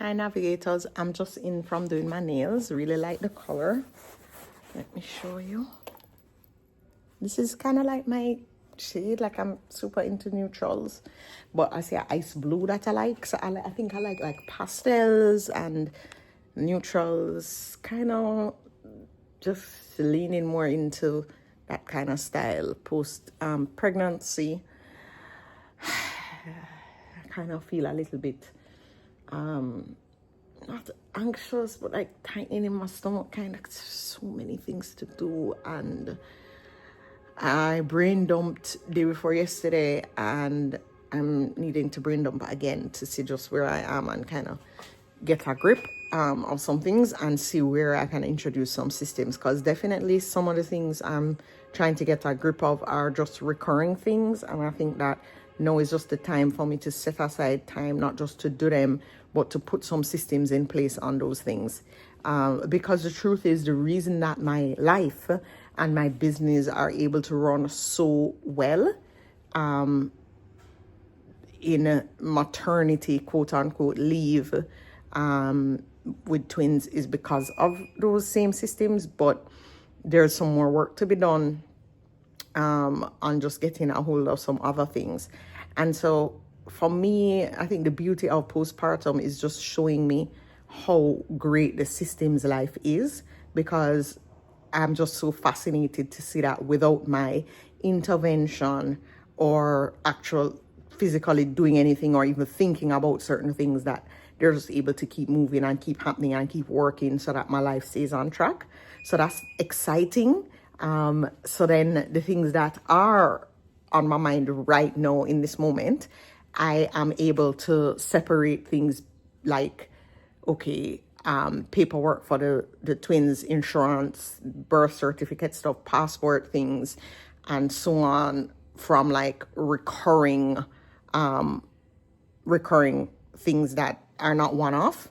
Hi navigators, I'm just in from doing my nails. Really like the color. Let me show you. This is kind of like my shade, like I'm super into neutrals, but I say ice blue that I like. So I think I like pastels and neutrals, kind of just leaning more into that kind of style post pregnancy. I kind of feel a little bit not anxious, but like tightening in my stomach, kind of so many things to do. And I brain dumped day before yesterday, and I'm needing to brain dump again to see just where I am and kind of get a grip of some things and see where I can introduce some systems, because definitely some of the things I'm trying to get a grip of are just recurring things, and I think that now is just the time for me to set aside time, not just to do them, but to put some systems in place on those things. Because the truth is, the reason that my life and my business are able to run so well in a maternity, quote unquote, leave with twins is because of those same systems. But there's some more work to be done on just getting a hold of some other things. And so for me, I think the beauty of postpartum is just showing me how great the systems life is, because I'm just so fascinated to see that without my intervention or actual physically doing anything or even thinking about certain things, that they're just able to keep moving and keep happening and keep working so that my life stays on track. So that's exciting. So then the things that are on my mind right now in this moment, I am able to separate things like, okay, paperwork for the twins, insurance, birth certificate stuff, passport things, and so on, from like recurring things that are not one-off.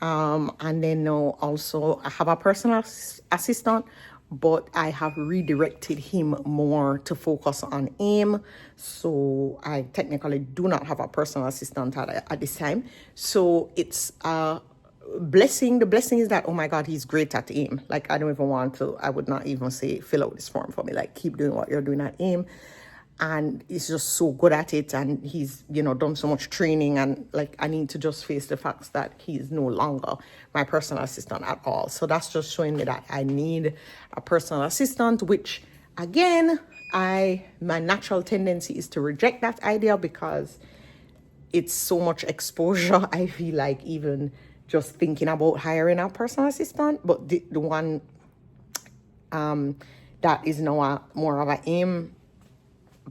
And then also I have a personal assistant, but I have redirected him more to focus on AIM. So I technically do not have a personal assistant at this time. So it's a blessing. The blessing is that, oh my God, he's great at AIM. Like, I don't even want to, I would not even say, fill out this form for me. Like, keep doing what you're doing at AIM. And he's just so good at it, and he's done so much training, and like I need to just face the facts that he's no longer my personal assistant at all. So that's just showing me that I need a personal assistant, which again, my natural tendency is to reject that idea because it's so much exposure. I feel like even just thinking about hiring a personal assistant, but the one that is now more of an AIM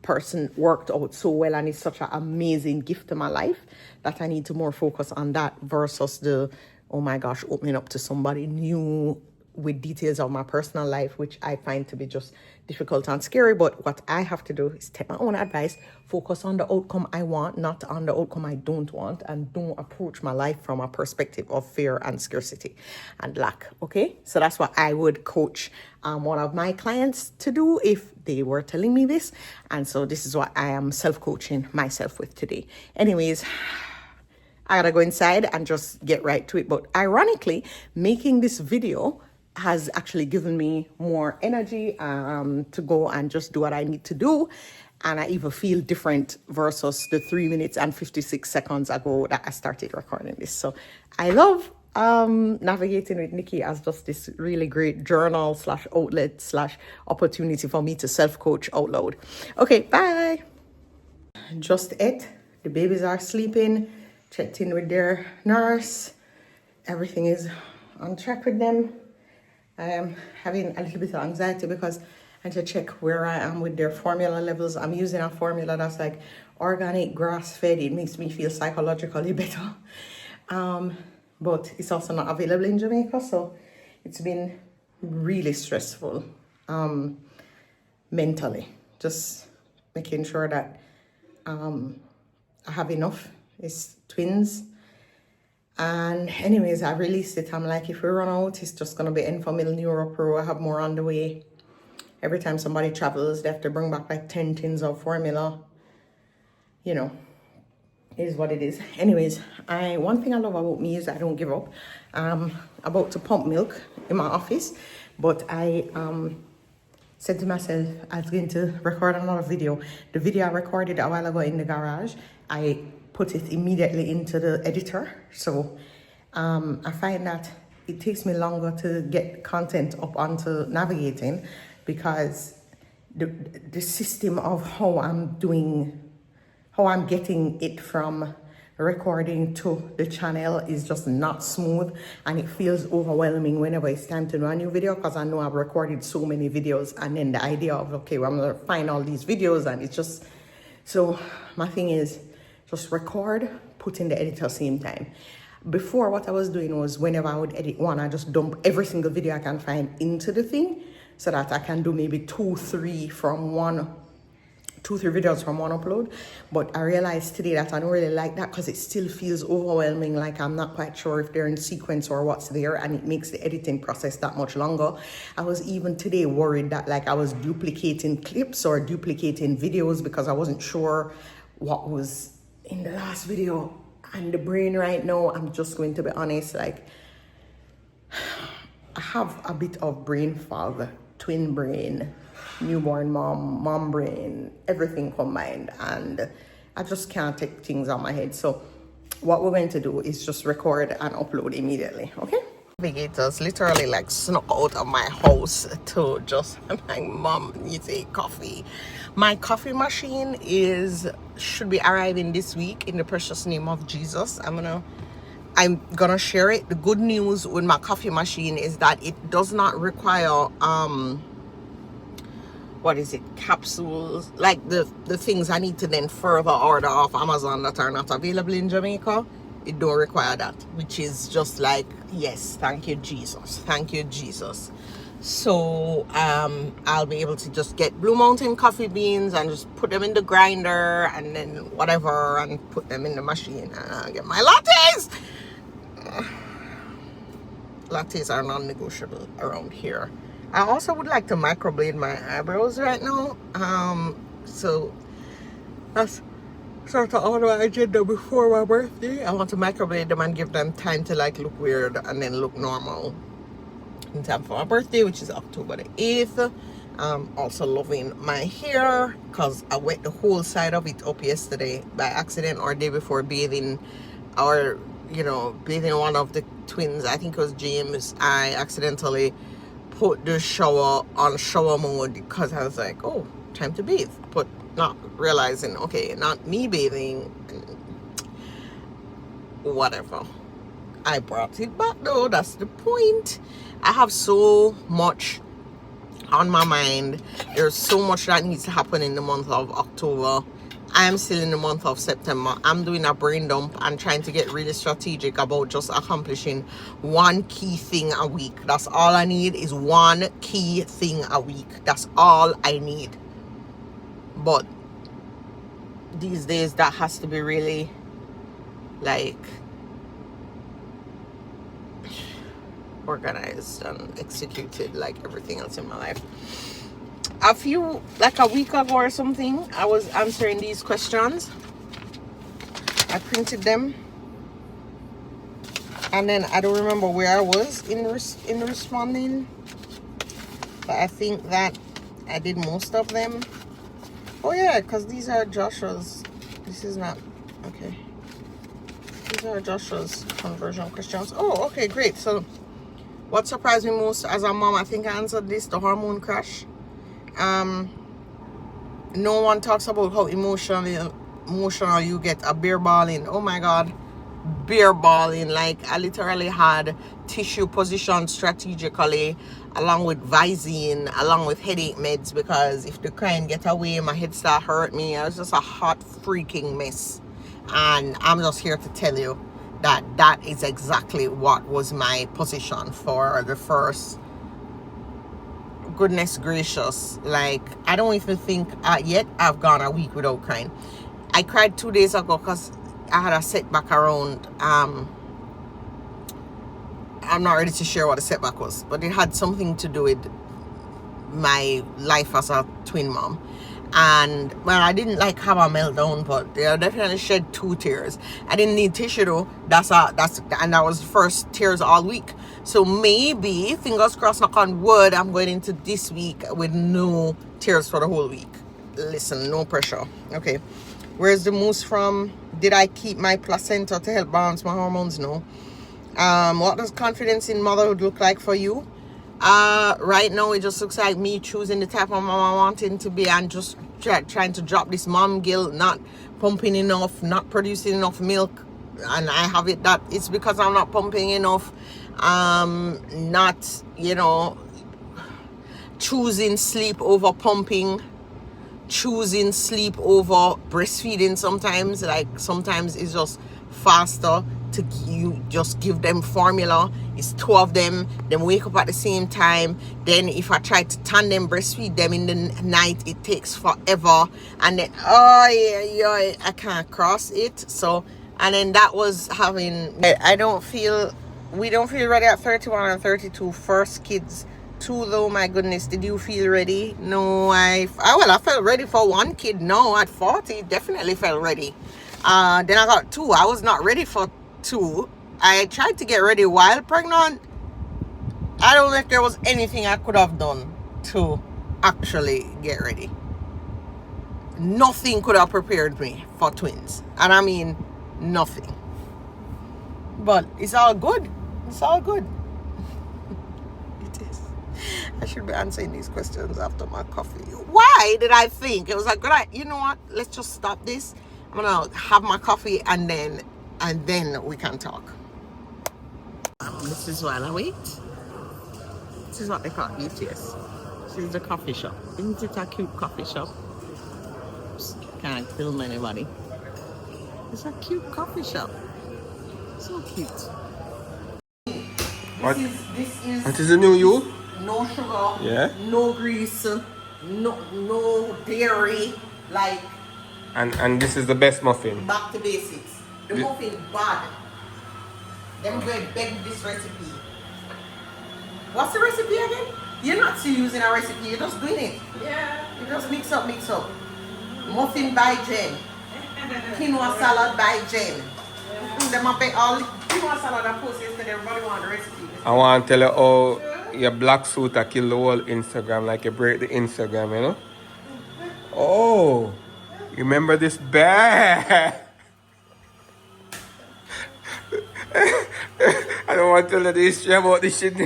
person worked out so well and is such an amazing gift to my life that I need to more focus on that versus the, oh my gosh, opening up to somebody new with details of my personal life, which I find to be just difficult and scary. But what I have to do is take my own advice, focus on the outcome I want, not on the outcome I don't want, and don't approach my life from a perspective of fear and scarcity and lack. Okay, so that's what I would coach one of my clients to do if they were telling me this. And so this is what I am self-coaching myself with today. Anyways, I gotta go inside and just get right to it. But ironically, making this video has actually given me more energy to go and just do what I need to do. And I even feel different versus the 3 minutes and 56 seconds ago that I started recording this. So I love navigating with Nikki as just this really great journal / outlet / opportunity for me to self-coach out loud. Okay, bye. Just ate. The babies are sleeping. Checked in with their nurse. Everything is on track with them. I am having a little bit of anxiety because I need to check where I am with their formula levels. I'm using a formula that's like organic, grass-fed. It makes me feel psychologically better. But it's also not available in Jamaica, so it's been really stressful mentally. Just making sure that I have enough. It's twins. And anyways, I released it. I'm like, if we run out, it's just going to be Enfamil NeuroPro. I have more on the way. Every time somebody travels, they have to bring back like 10 tins of formula. is what it is. Anyways, one thing I love about me is I don't give up. I'm about to pump milk in my office, but I said to myself I was going to record another video. The video I recorded a while ago in the garage, I put it immediately into the editor. So I find that it takes me longer to get content up onto navigating, because the system of how I'm getting it from recording to the channel is just not smooth, and it feels overwhelming whenever it's time to do a new video, because I know I've recorded so many videos, and then the idea of, okay, well, I'm gonna find all these videos, and it's just, so my thing is just record, put in the editor same time. Before, what I was doing was whenever I would edit one, I just dump every single video I can find into the thing, so that I can do maybe two, three videos from one upload. But I realized today that I don't really like that, because it still feels overwhelming, like I'm not quite sure if they're in sequence or what's there, and it makes the editing process that much longer. I was even today worried that like I was duplicating clips or duplicating videos, because I wasn't sure what was in the last video. And the brain right now, I'm just going to be honest, like I have a bit of brain fog, twin brain, newborn mom brain, everything combined, and I just can't take things on my head. So what we're going to do is just record and upload immediately, okay? Navigators literally like snuck out of my house to just, I'm like, Mom needs a coffee. My coffee machine should be arriving this week in the precious name of Jesus. I'm gonna share it. The good news with my coffee machine is that it does not require capsules, like the things I need to then further order off Amazon that are not available in Jamaica. It don't require that, which is just like, yes, thank you Jesus, thank you Jesus. So I'll be able to just get Blue Mountain coffee beans and just put them in the grinder and then whatever, and put them in the machine, and I'll get my lattes. Lattes are non-negotiable around here. I also would like to microblade my eyebrows right now. So that's sort of on my agenda before my birthday. I want to microblade them and give them time to like look weird and then look normal in time for my birthday, which is October the 8th. Also loving my hair, because I wet the whole side of it up yesterday by accident, or day before bathing, or bathing one of the twins. I think it was James. I accidentally put the shower on shower mode, because I was like, oh, time to bathe, but not realizing, okay, not me bathing, whatever. I brought it back though, that's the point. I have so much on my mind. There's so much that needs to happen in the month of October. I am still in the month of September. I'm doing a brain dump and trying to get really strategic about just accomplishing one key thing a week. That's all I need, is one key thing a week. That's all I need. But these days that has to be really like organized and executed like everything else in my life. Like a week ago or something, I was answering these questions. I printed them, and then I don't remember where I was in responding, but I think that I did most of them. Oh yeah, because these are Joshua's. This is not okay. These are Joshua's conversion questions. Oh, okay, great. So what surprised me most as a mom, I think I answered this, the hormone crash. No one talks about how emotional you get. A beer balling. Oh my god, beer balling. Like I literally had tissue positioned strategically along with Visine, along with headache meds, because if the crying get away, my head start hurt me. I was just a hot freaking mess, and I'm just here to tell you that is exactly what was my position for the first, goodness gracious, like I don't even think yet I've gone a week without crying. I cried 2 days ago because I had a setback around I'm not ready to share what the setback was, but it had something to do with my life as a twin mom. And well, I didn't like have a meltdown, but I definitely shed 2 tears. I didn't need tissue though. And that was the first tears all week. So maybe, fingers crossed, knock on wood, I'm going into this week with no tears for the whole week. Listen, no pressure. Okay, where's the mousse from? Did I keep my placenta to help balance my hormones? No. What does confidence in motherhood look like for you? Right now it just looks like me choosing the type of mom I wanting to be, and just trying to drop this mom guilt, not pumping enough, not producing enough milk. And I have it that it's because I'm not pumping enough. Not, choosing sleep over pumping, choosing sleep over breastfeeding. Sometimes it's just faster to you just give them formula. It's 2 of them, then wake up at the same time. Then if I try to tandem breastfeed them in the night, it takes forever, and then I can't cross it. So, and then that was having, we don't feel ready at 31 and 32. First kids 2 though, my goodness. Did you feel ready? No. I felt ready for 1 kid. No, at 40 definitely felt ready. Then I got 2. I was not ready for 2. I tried to get ready while pregnant. I don't know if there was anything I could have done to actually get ready. Nothing could have prepared me for twins, and I mean nothing. But it's all good. It's all good. It is. I should be answering these questions after my coffee. Why did I think it was like, you know what? Let's just stop this. I'm gonna have my coffee and then we can talk. This is while I wait. This is what they call BTS. This is the coffee shop. Isn't it a cute coffee shop? Can't film anybody. It's a cute coffee shop. So cute. What is the new you? No sugar. Yeah. No grease. No dairy. Like. And this is the best muffin. Back to basics. The muffin bad. Them go and beg this recipe. What's the recipe again? You're not still using a recipe. You're just doing it. Yeah. You just mix up. Muffin by Jen. Quinoa salad by Jen. Them up all quinoa salad I posted yesterday. Everybody want the recipe. I want to tell you how your black suit I kill the whole Instagram, like you break the Instagram, you know? Oh, you remember this bag? I don't want to tell you the history about this shit.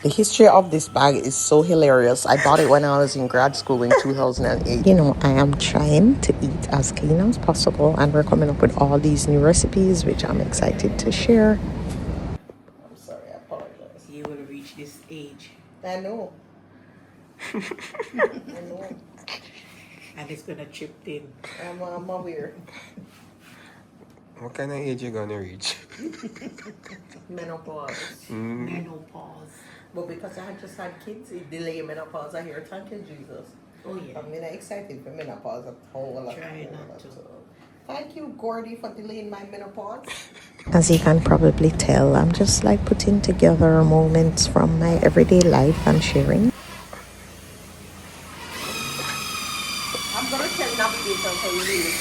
The history of this bag is so hilarious. I bought it when I was in grad school in 2008. I am trying to eat as clean as possible, and we're coming up with all these new recipes, which I'm excited to share. I'm sorry, I apologize. You will reach this age. I know. I know. And it's gonna chip in. I'm weird. What kind of age you gonna reach? Menopause. Menopause. But because I had just had kids, it delayed menopause. I hear, thank you, Jesus. Oh yeah. I'm excited for menopause. Try not to. Thank you, Gordy, for delaying my menopause. As you can probably tell, I'm just like putting together moments from my everyday life and sharing. I'm going to tell Navigator for you read it.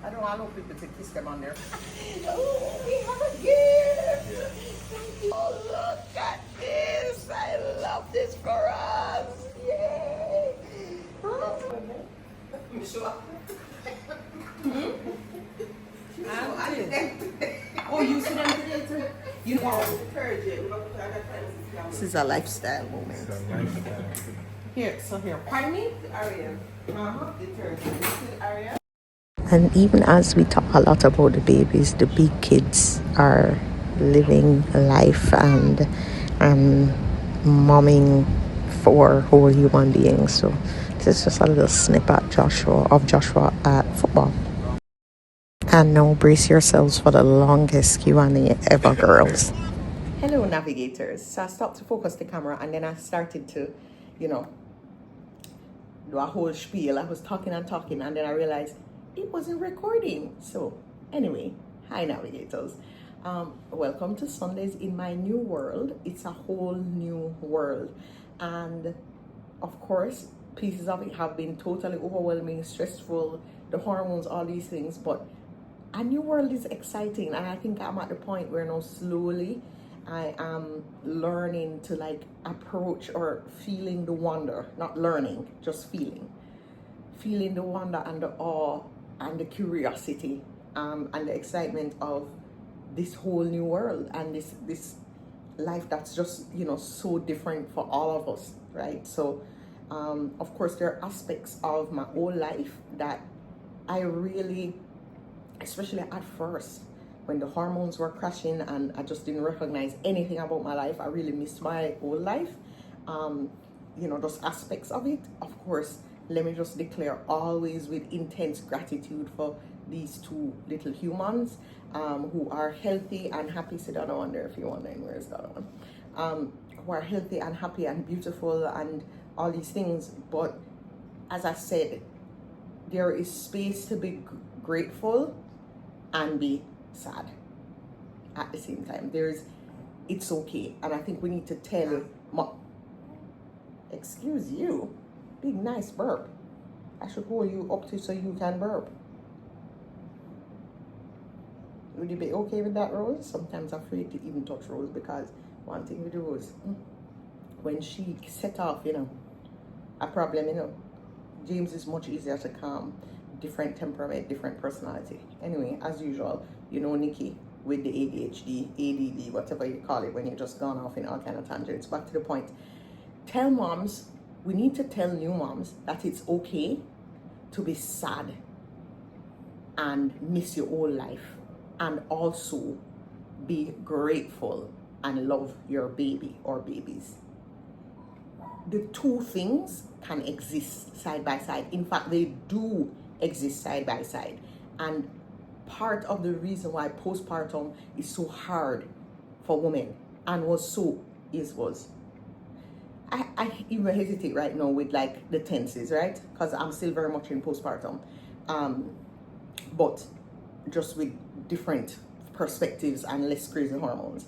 I don't allow people to kiss them on there. Oh, we have a gift. Yeah. Oh, look at this. I love this for us. Yay. You sure? Oh, you see them today too? You know. This is a lifestyle moment. Here, pardon me? Aria. Detergent. This is Aria. And even as we talk a lot about the babies, the big kids are living life and momming for whole human beings. So this is just a little snippet of Joshua at football. And now brace yourselves for the longest Q&A ever, girls. Hello, navigators. So I stopped to focus the camera, and then I started to, do a whole spiel. I was talking, and then I realized it wasn't recording. So anyway, hi navigators. Welcome to Sundays in my new world. It's a whole new world. And of course, pieces of it have been totally overwhelming, stressful, the hormones, all these things. But a new world is exciting. And I think I'm at the point where now slowly I am learning to like approach or feeling the wonder, not learning, just feeling the wonder and the awe and the curiosity and the excitement of this whole new world and this life that's just, you know, so different for all of us, right? So of course there are aspects of my old life that I really, especially at first when the hormones were crashing and I just didn't recognize anything about my life, I really missed my old life. You know, those aspects of it. Of course, let me just declare always with intense gratitude for these two little humans who are healthy and happy. Sit down, I wonder if you're wondering where's the other one. Who are healthy and happy and beautiful and all these things. But as I said, there is space to be grateful and be sad at the same time. It's okay. And I think we need to tell excuse you, big nice burp. I should hold you up to so you can burp. Would you be okay with that, Rose? Sometimes I'm afraid to even touch Rose because one thing with Rose, when she set off, you know, a problem, you know, James is much easier to calm. Different temperament, different personality. Anyway, as usual, you know Nikki with the ADHD, ADD, whatever you call it, when you're just gone off in all kind of tangents. Back to the point. Tell moms, we need to tell new moms that it's okay to be sad and miss your old life and also be grateful and love your baby or babies. The two things can exist side by side. In fact, they do exist side by side. And part of the reason why postpartum is so hard for women and was I even hesitate right now with like the tenses, right? Because I'm still very much in postpartum. But just with different perspectives and less crazy hormones.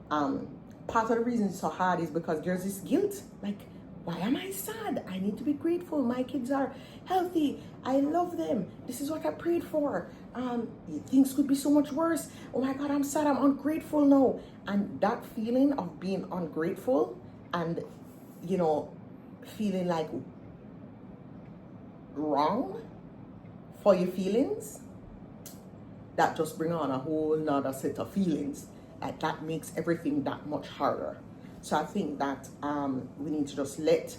Part of the reason it's so hard is because there's this guilt. Like, why am I sad? I need to be grateful. My kids are healthy. I love them. This is what I prayed for. Things could be so much worse. Oh my God, I'm sad. I'm ungrateful now. And that feeling of being ungrateful and, you know, feeling like wrong for your feelings, that just bring on a whole nother set of feelings. Like that makes everything that much harder. So I think that we need to just let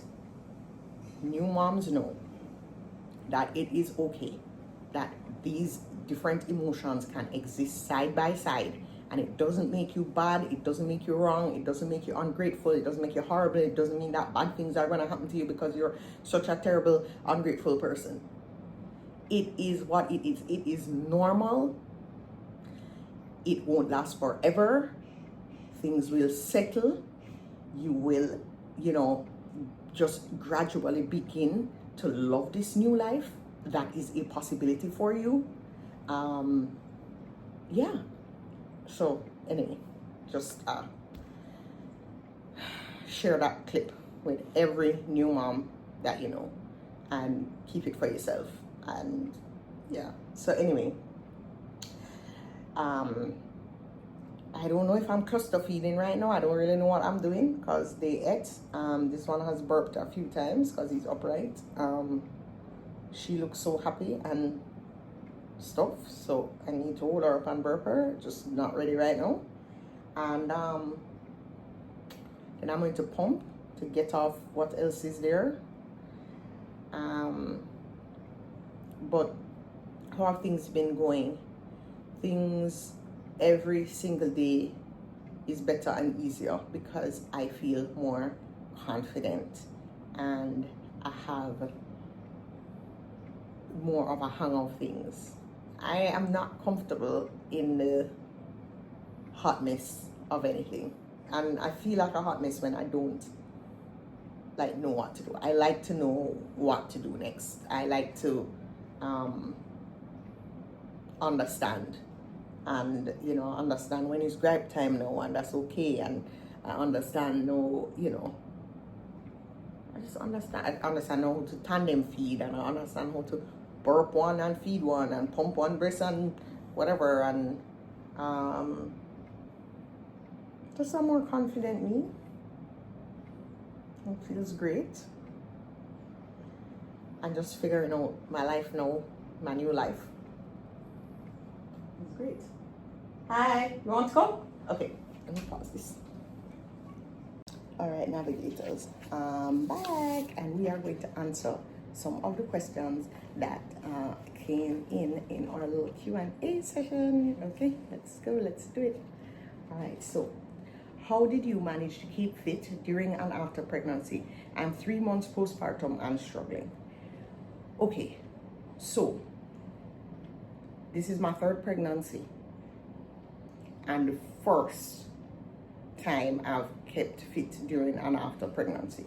new moms know that it is okay, that these different emotions can exist side by side, and it doesn't make you bad, it doesn't make you wrong, it doesn't make you ungrateful, it doesn't make you horrible, it doesn't mean that bad things are going to happen to you because you're such a terrible, ungrateful person. It is what it is. It is normal. It won't last forever. Things will settle. You will, you know, just gradually begin to love this new life. That is a possibility for you. Yeah. So anyway, just share that clip with every new mom that you know and keep it for yourself. And yeah, so anyway, I don't know if I'm cluster feeding right now. I don't really know what I'm doing because they ate. This one has burped a few times because he's upright. She looks so happy and stuff, so I need to hold her up and burp her, just not ready right now. And then I'm going to pump to get off what else is there. But how have things been going? Things every single day is better and easier because I feel more confident and I have more of a hang of things. I am not comfortable in the hot mess of anything, and I feel like a hot mess when I don't like know what to do. I like to know what to do next. I like to understand and I understand when it's gripe time now, and that's okay, and I understand no, I understand how to tandem feed, and I understand how to burp one and feed one and pump one breast and whatever, and just a more confident me. It feels great. I'm just figuring out my life now, my new life. It's great. Hi, you want to come? Okay, let me pause this. All right, navigators, back, and we are going to answer some of the questions that came in our little Q&A session. Okay, let's go, let's do it. All right, so how did you manage to keep fit during and after pregnancy? I'm 3 months postpartum and struggling. Okay, so this is my third pregnancy and the first time I've kept fit during and after pregnancy.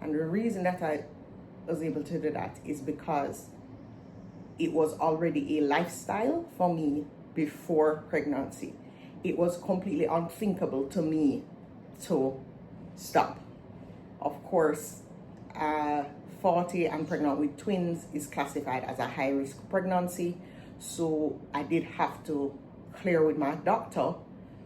And the reason that I was able to do that is because it was already a lifestyle for me before pregnancy. It was completely unthinkable to me to stop. Of course, 40 and pregnant with twins is classified as a high-risk pregnancy. So I did have to clear with my doctor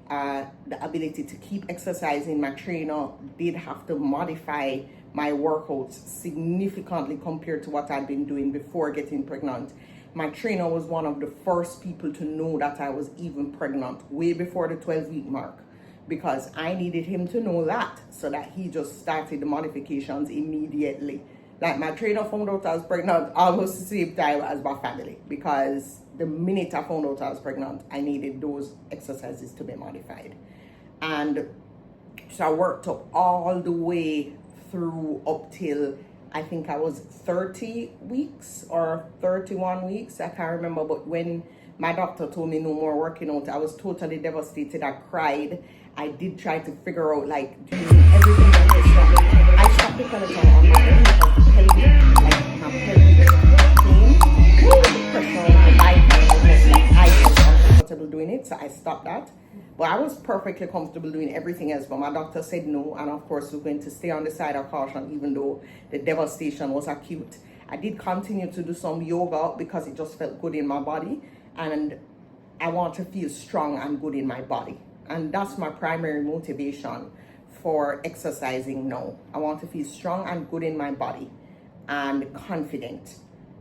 the ability to keep exercising. My trainer did have to modify my workouts significantly compared to what I'd been doing before getting pregnant. My trainer was one of the first people to know that I was even pregnant way before the 12-week mark, because I needed him to know that, so that he just started the modifications immediately. Like, my trainer found out I was pregnant almost the same time as my family, because the minute I found out I was pregnant, I needed those exercises to be modified. And so I worked up all the way through up till I think I was 30 weeks or 31 weeks. I can't remember. But when my doctor told me no more working out, I was totally devastated. I cried. I did try to figure out, like, doing everything that I stopped the Peloton on my own because the pelvic, pain, the pressure on my bike, I was uncomfortable doing it, so I stopped that. But I was perfectly comfortable doing everything else, but my doctor said no, and of course we're going to stay on the side of caution, even though the devastation was acute. I did continue to do some yoga because it just felt good in my body, and I want to feel strong and good in my body. And that's my primary motivation for exercising now. I want to feel strong and good in my body and confident.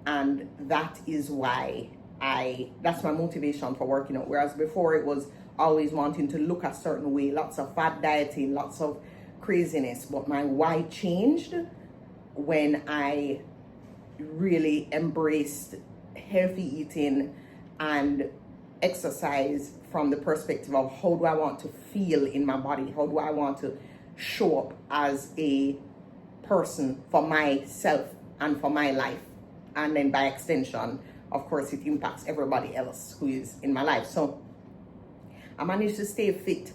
And that is why that's my motivation for working out. Whereas before it was always wanting to look a certain way, lots of fat dieting, lots of craziness. But my why changed when I really embraced healthy eating and exercise from the perspective of how do I want to feel in my body? How do I want to show up as a person for myself and for my life? And then by extension, of course, it impacts everybody else who is in my life. So I managed to stay fit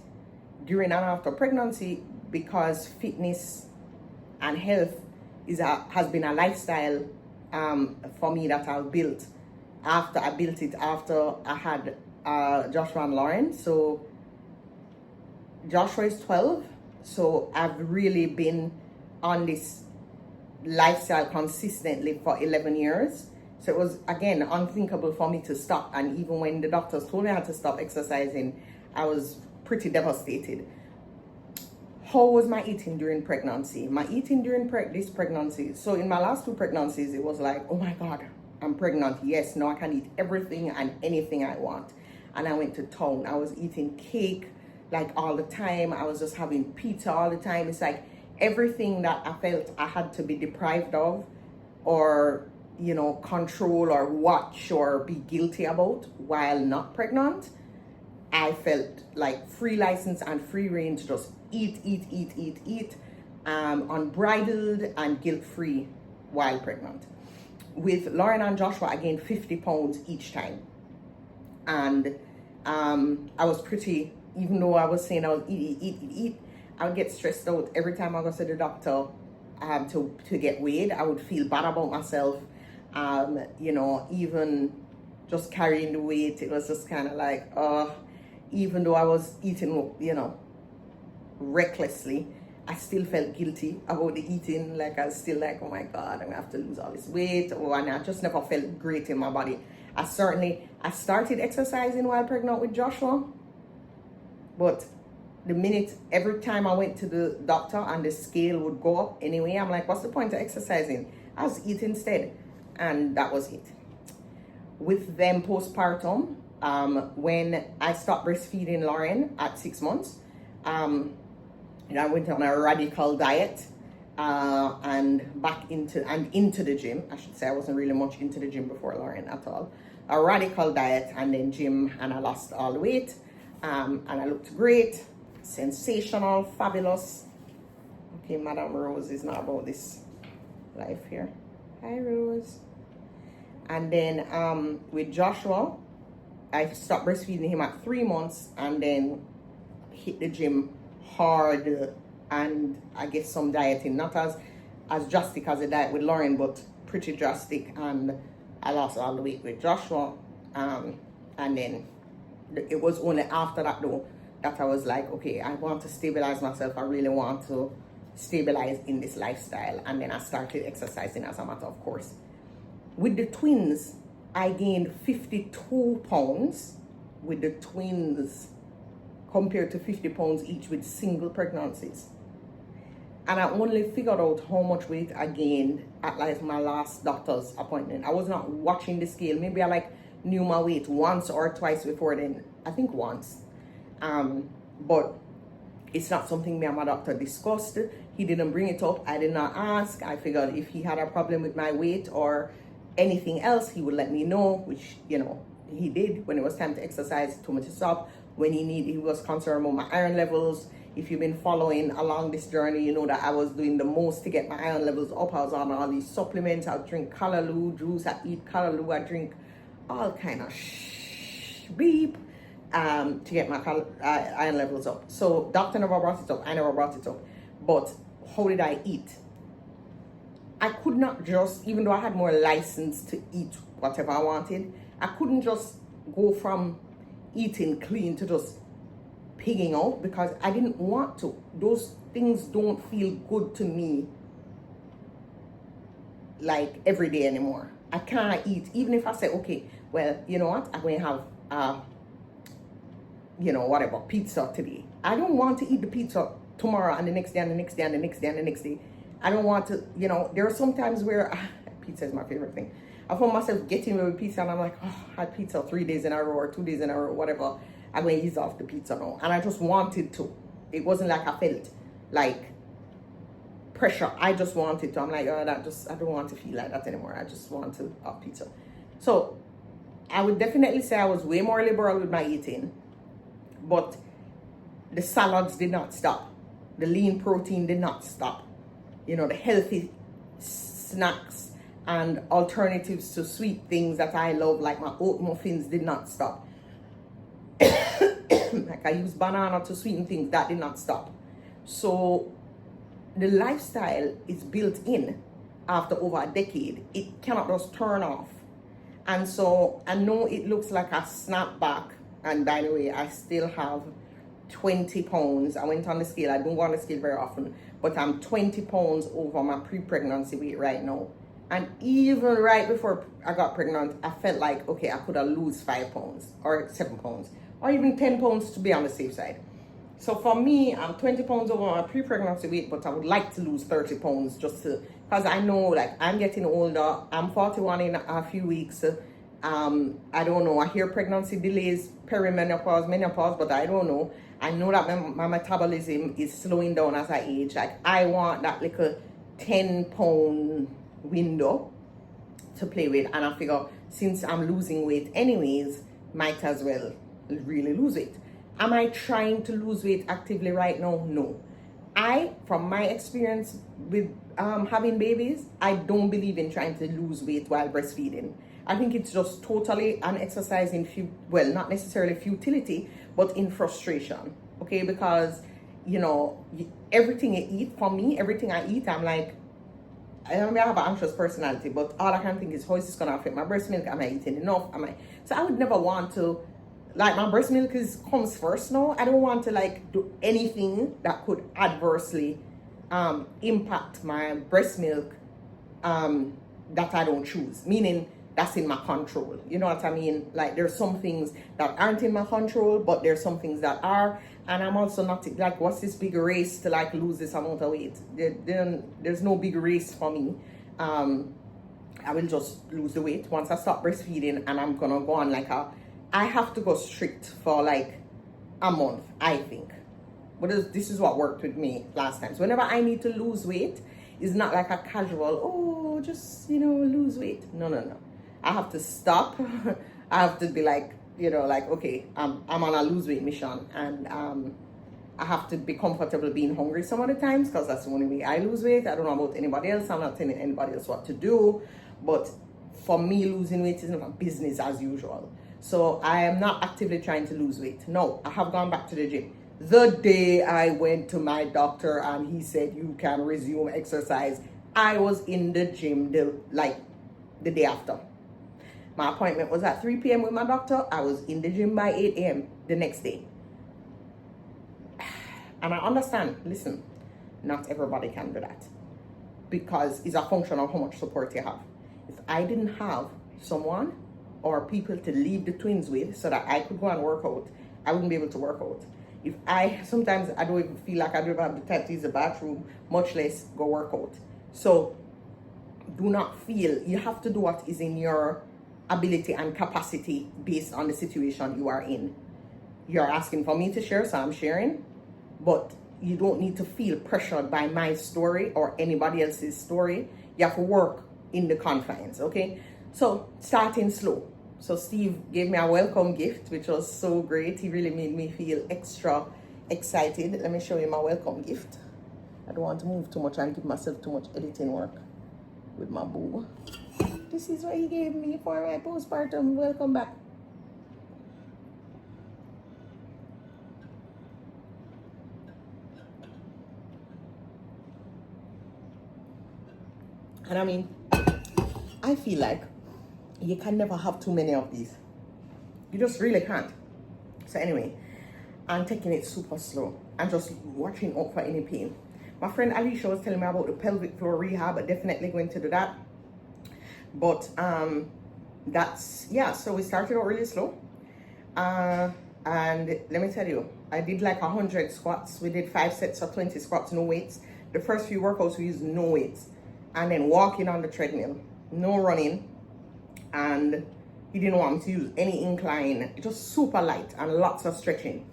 during and after pregnancy because fitness and health has been a lifestyle for me that I've built. After I built it, after I had Joshua and Lauren. So Joshua is 12. So I've really been on this lifestyle consistently for 11 years. So it was, again, unthinkable for me to stop. And even when the doctors told me I had to stop exercising, I was pretty devastated. How was my eating during pregnancy? My eating during this pregnancy. So in my last 2 pregnancies, it was like, oh my God, I'm pregnant. Yes, now I can eat everything and anything I want. And I went to town. I was eating cake like all the time. I was just having pizza all the time. It's like everything that I felt I had to be deprived of or, control or watch or be guilty about while not pregnant, I felt like free license and free reign to just eat, unbridled and guilt-free while pregnant. With Lauren and Joshua, I gained 50 pounds each time. And I was pretty, even though I was saying I was eat, I would get stressed out every time I go to the doctor to get weighed. I would feel bad about myself. Even just carrying the weight. It was just kind of like, even though I was eating, recklessly, I still felt guilty about the eating. Like I was still like, oh my God, I'm gonna have to lose all this weight. And I just never felt great in my body. I started exercising while pregnant with Joshua, but every time I went to the doctor and the scale would go up anyway, I'm like, what's the point of exercising? I was eating instead, and that was it. With them postpartum, when I stopped breastfeeding Lauren at 6 months, I went on a radical diet and into the gym. I should say I wasn't really much into the gym before Lauren at all. A radical diet and then gym, and I lost all the weight, and I looked great, sensational, fabulous. Okay, Madam Rose is not about this life here. Hi, Rose. And then with Joshua, I stopped breastfeeding him at 3 months and then hit the gym hard, and I guess some dieting, not as drastic as a diet with Lauren, but pretty drastic, and I lost all the weight with Joshua. And then it was only after that though that I was like, okay, I want to stabilize myself. I really want to stabilize in this lifestyle. And then I started exercising as a matter of course. With the twins, I gained 52 pounds with the twins compared to 50 pounds each with single pregnancies. And I only figured out how much weight I gained at like my last doctor's appointment. I was not watching the scale. Maybe I knew my weight once or twice before then. I think once. But it's not something me and my doctor discussed. He didn't bring it up. I did not ask. I figured if he had a problem with my weight or anything else, he would let me know, which, he did. When it was time to exercise, he told me to stop. When he was concerned about my iron levels. If you've been following along this journey, you know that I was doing the most to get my iron levels up. I was on all these supplements. I drink callaloo juice. I eat callaloo. I drink all kind of beep to get my iron levels up. So doctor never brought it up. I never brought it up. But how did I eat? I could not just, even though I had more license to eat whatever I wanted, I couldn't just go from eating clean to just pigging out, because I didn't want to. Those things don't feel good to me like every day anymore. I can't eat, even if I say, okay, well, you know what, I'm going to have whatever, pizza today. I don't want to eat the pizza tomorrow and the next day and the next day and the next day and the next day. I don't want to, there are some times where pizza is my favorite thing. I found myself getting away with pizza and I'm like, oh, I had pizza 3 days in a row or 2 days in a row, whatever. I'm going to ease off the pizza now. And I just wanted to. It wasn't like I felt like pressure. I just wanted to. I'm like, I don't want to feel like that anymore. I just want to have pizza. So I would definitely say I was way more liberal with my eating. But the salads did not stop. The lean protein did not stop. The healthy snacks and alternatives to sweet things that I love, like my oat muffins, did not stop. Like I use banana to sweeten things, that did not stop. So the lifestyle is built in after over a decade. It cannot just turn off. And so I know it looks like a snapback. And by the way, I still have 20 pounds. I went on the scale. I don't go on the scale very often, but I'm 20 pounds over my pre-pregnancy weight right now. And even right before I got pregnant, I felt like, okay, I could have lose 5 pounds or 7 pounds or even 10 pounds to be on the safe side. So for me, I'm 20 pounds over my pre-pregnancy weight, but I would like to lose 30 pounds because I know like I'm getting older. I'm 41 in a few weeks. I don't know. I hear pregnancy delays, perimenopause, menopause, but I don't know. I know that my metabolism is slowing down as I age. Like I want that little 10-pound window to play with, and I figure since I'm losing weight anyways, might as well really lose it. Am I trying to lose weight actively right now? No. From my experience with having babies, I don't believe in trying to lose weight while breastfeeding. I think it's just totally an exercise in not necessarily futility, but in frustration. Okay, because everything I eat, I'm like, I have an anxious personality, but all I can think is how is this gonna affect my breast milk? Am I eating enough? So I would never want to, like, my breast milk comes first now. I don't want to like do anything that could adversely impact my breast milk that I don't choose, meaning that's in my control. You know what I mean? Like, there's some things that aren't in my control, but there's some things that are. And I'm also not like, what's this big race to like lose this amount of weight? There's no big race for me. I will just lose the weight once I stop breastfeeding, and I'm gonna go on like I have to go strict for like a month, I think. But this is what worked with me last time. So whenever I need to lose weight, it's not like a casual, oh, just, lose weight. No. I have to stop. I have to be like, like, okay, I'm on a lose weight mission, and I have to be comfortable being hungry some of the times, because that's the only way I lose weight. I don't know about anybody else. I'm not telling anybody else what to do, but for me, losing weight is not business as usual. So I am not actively trying to lose weight. No, I have gone back to the gym. The day I went to my doctor and he said you can resume exercise, I was in the gym the day after. My appointment was at 3 p.m. with my doctor. I was in the gym by 8 a.m. the next day. And I understand, listen, not everybody can do that, because it's a function of how much support you have. If I didn't have someone or people to leave the twins with so that I could go and work out, I wouldn't be able to work out. Sometimes I don't even feel like I don't have the time to use the bathroom, much less go work out. So do not feel, you have to do what is in your ability and capacity based on the situation you are in. You're asking for me to share, so I'm sharing, but you don't need to feel pressured by my story or anybody else's story. You have to work in the confines, okay? So starting slow. So Steve gave me a welcome gift, which was so great. He really made me feel extra excited. Let me show you my welcome gift. I don't want to move too much and give myself too much editing work with my boo. This is what he gave me for my postpartum. Welcome back. And I mean, I feel like you can never have too many of these. You just really can't. So anyway, I'm taking it super slow and just watching out for any pain. My friend Alicia was telling me about the pelvic floor rehab. I'm definitely going to do that. But so we started out really slow. And let me tell you, I did like 100 squats. We did 5 sets of 20 squats, no weights. The first few workouts we used no weights. And then walking on the treadmill, no running. And he didn't want me to use any incline, just super light and lots of stretching.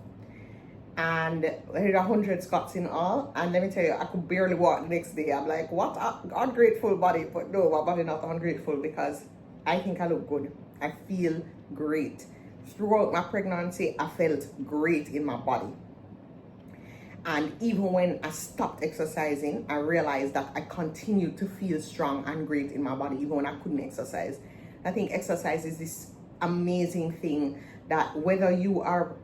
And I did 100 squats in all, and let me tell you, I could barely walk the next day. I'm like, what a ungrateful body. But no, my body not ungrateful, because I think I look good. I feel great. Throughout my pregnancy, I felt great in my body. And even when I stopped exercising, I realized that I continued to feel strong and great in my body, even when I couldn't exercise. I think exercise is this amazing thing that whether you are,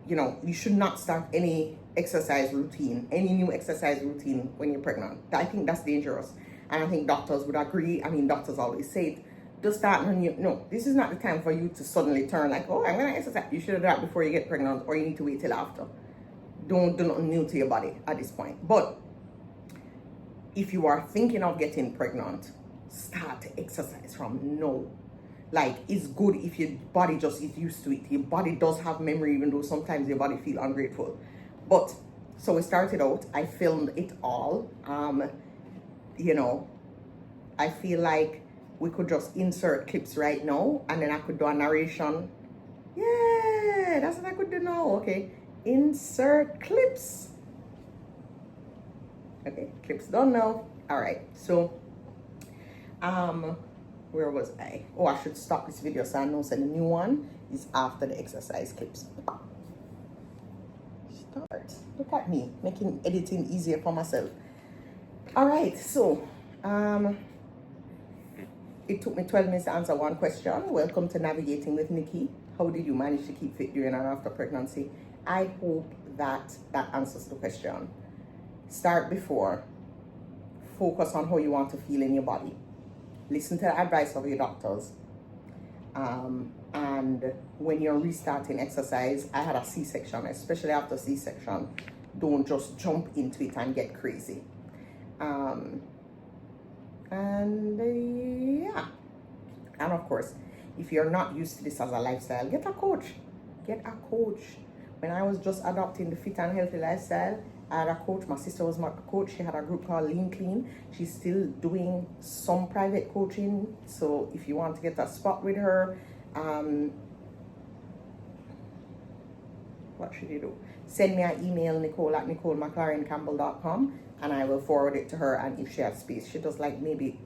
you should not start any exercise routine, any new exercise routine when you're pregnant. I think that's dangerous. And I think doctors would agree. I mean, doctors always say it. Just start when this is not the time for you to suddenly turn like, oh, I'm going to exercise. You should have done that before you get pregnant, or you need to wait till after. Don't do nothing new to your body at this point. But if you are thinking of getting pregnant, start to exercise from now. Like, it's good if your body just is used to it. Your body does have memory, even though sometimes your body feel ungrateful. But so we started out, I filmed it all. I feel like we could just insert clips right now, and then I could do a narration. Yeah, that's what I could do now. Okay, insert clips. Okay, clips done now. All right, so where was I? Oh, I should stop this video so I know the new one is after the exercise clips. Start. Look at me making editing easier for myself. All right, so it took me 12 minutes to answer one question. Welcome to Navigating with Nikki. How did you manage to keep fit during and after pregnancy? I hope that answers the question. Start before, focus on how you want to feel in your body. Listen to the advice of your doctors. And when you're restarting exercise, I had a C-section, especially after C-section, don't just jump into it and get crazy. Yeah. And of course, if you're not used to this as a lifestyle, get a coach. Get a coach. When I was just adopting the fit and healthy lifestyle, I had a coach. My sister was my coach. She had a group called Lean Clean. She's still doing some private coaching. So if you want to get a spot with her, what should you do? Send me an email, nicole@nicolemclarencampbell.com, and I will forward it to her. And if she has space, she does like maybe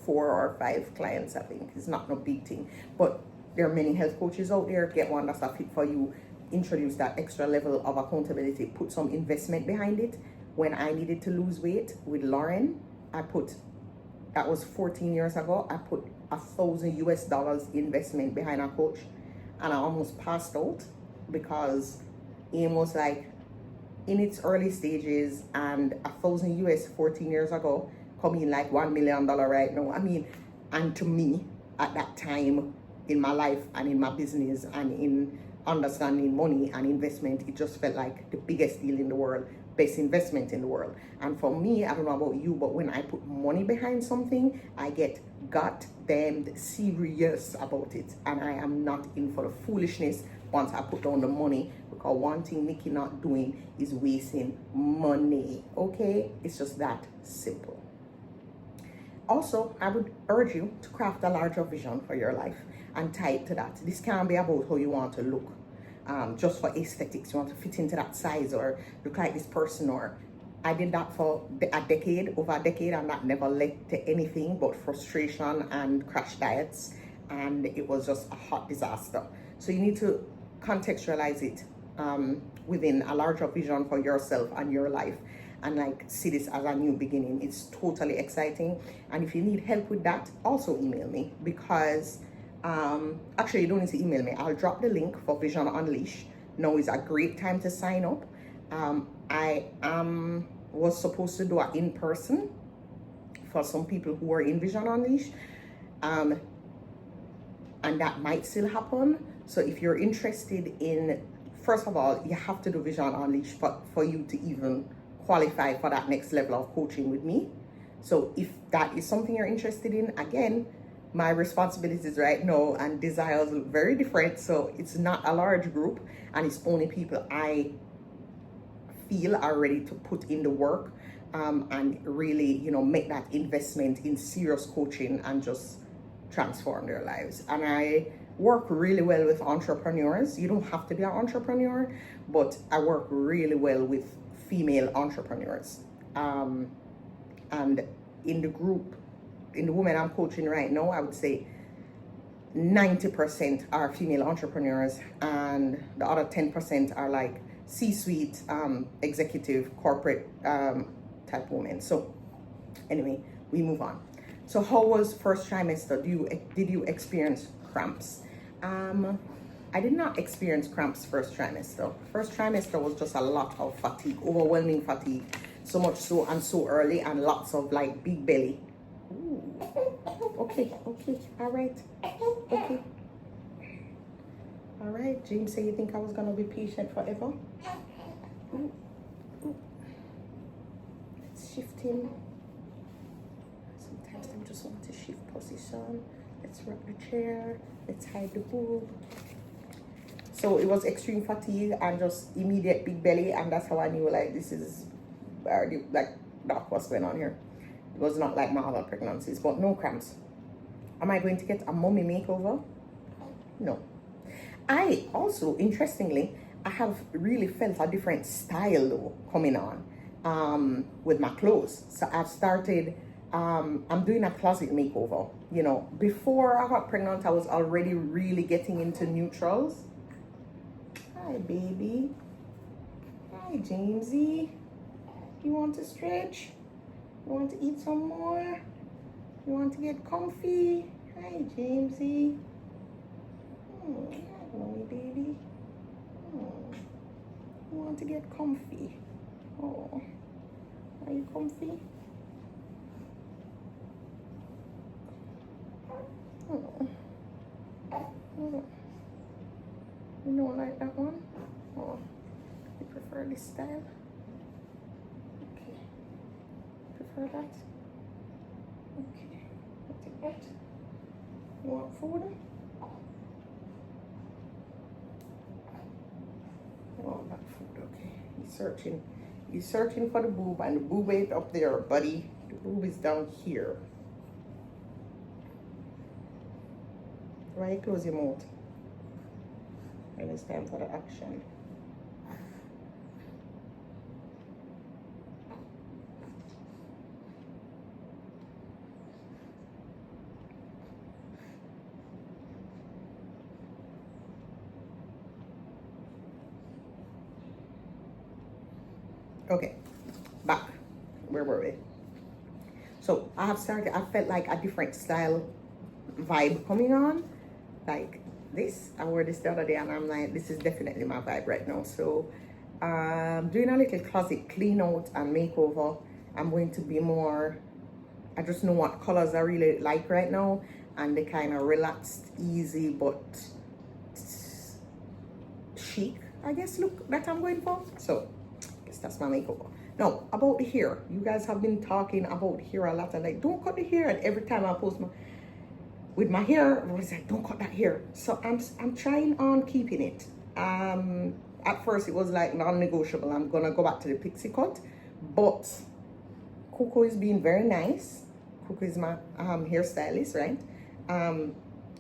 4 or 5 clients, I think. It's not no big thing. But there are many health coaches out there. Get one that's a fit for you. Introduce that extra level of accountability. Put some investment behind it. When I needed to lose weight with Lauren, that was 14 years ago, I put $1,000 investment behind a coach, and I almost passed out because it was like in its early stages, and $1,000 14 years ago coming like $1 million right now. I mean, and to me at that time in my life and in my business and in understanding money and investment, it just felt like the biggest deal in the world, best investment in the world. And for me, I don't know about you, but when I put money behind something, I get goddamn serious about it, and I am not in for the foolishness once I put down the money, because one thing Nikki not doing is wasting money. Okay, it's just that simple. Also, I would urge you to craft a larger vision for your life and tie it to that. This can't be about how you want to look, just for aesthetics. You want to fit into that size or look like this person. Or I did that for over a decade, and that never led to anything but frustration and crash diets, and it was just a hot disaster. So you need to contextualize it within a larger vision for yourself and your life, and like see this as a new beginning. It's totally exciting. And if you need help with that, also email me, because actually you don't need to email me. I'll drop the link for Vision Unleashed. Now is a great time to sign up. I was supposed to do it in person for some people who are in Vision Unleashed, and that might still happen. So if you're interested in, first of all, you have to do Vision Unleashed for you to even qualify for that next level of coaching with me. So if that is something you're interested in, again, my responsibilities right now and desires look very different. So it's not a large group, and it's only people I feel are ready to put in the work and really, make that investment in serious coaching and just transform their lives. And I work really well with entrepreneurs. You don't have to be an entrepreneur, but I work really well with female entrepreneurs. And in the group, in the women I'm coaching right now, I would say 90% are female entrepreneurs, and the other 10% are like C-suite, executive, corporate type women. So anyway, we move on. So how was first trimester? Did you experience cramps? I did not experience cramps first trimester. First trimester was just a lot of fatigue, overwhelming fatigue. So much so, and so early, and lots of like big belly. Ooh. Okay, all right, okay. All right, James said you think I was gonna be patient forever? Ooh. Let's shift him. Sometimes I just want to shift position. Let's rock the chair. Let's hide the boob. So it was extreme fatigue and just immediate big belly, and that's how I knew like this is like what's going on here. It was not like my other pregnancies, but no cramps. Am I going to get a mommy makeover? No. I also, interestingly, I have really felt a different style though coming on with my clothes. So I've started, I'm doing a closet makeover. Before I got pregnant, I was already really getting into neutrals. Hi, baby. Hi, Jamesy. You want to stretch? You want to eat some more? You want to get comfy? Hi, Jamesy. Hi, mommy, baby. You want to get comfy? Oh, are you comfy? don't like that one. Oh, you prefer this style? Okay. Prefer that? Okay. I'll take that. You want food? Oh, that food, okay. He's searching for the boob, and the boob ain't up there, buddy. The boob is down here. Why you close your mouth? And it's time for the action. Okay, back. Where were we? So I felt like a different style vibe coming on. Like this, I wore this the other day and I'm like, this is definitely my vibe right now. So doing a little closet clean out and makeover. I'm going to be more, I just know what colors I really like right now, and they kind of relaxed, easy, but chic, I guess, look that I'm going for. So I guess that's my makeover. Now, about the hair, you guys have been talking about hair a lot, and like, don't cut the hair. And every time I post with my hair, I was like, don't cut that hair. So I'm trying on keeping it. At first it was like non-negotiable. I'm gonna go back to the pixie cut, but Coco is being very nice. Coco is my hairstylist, right?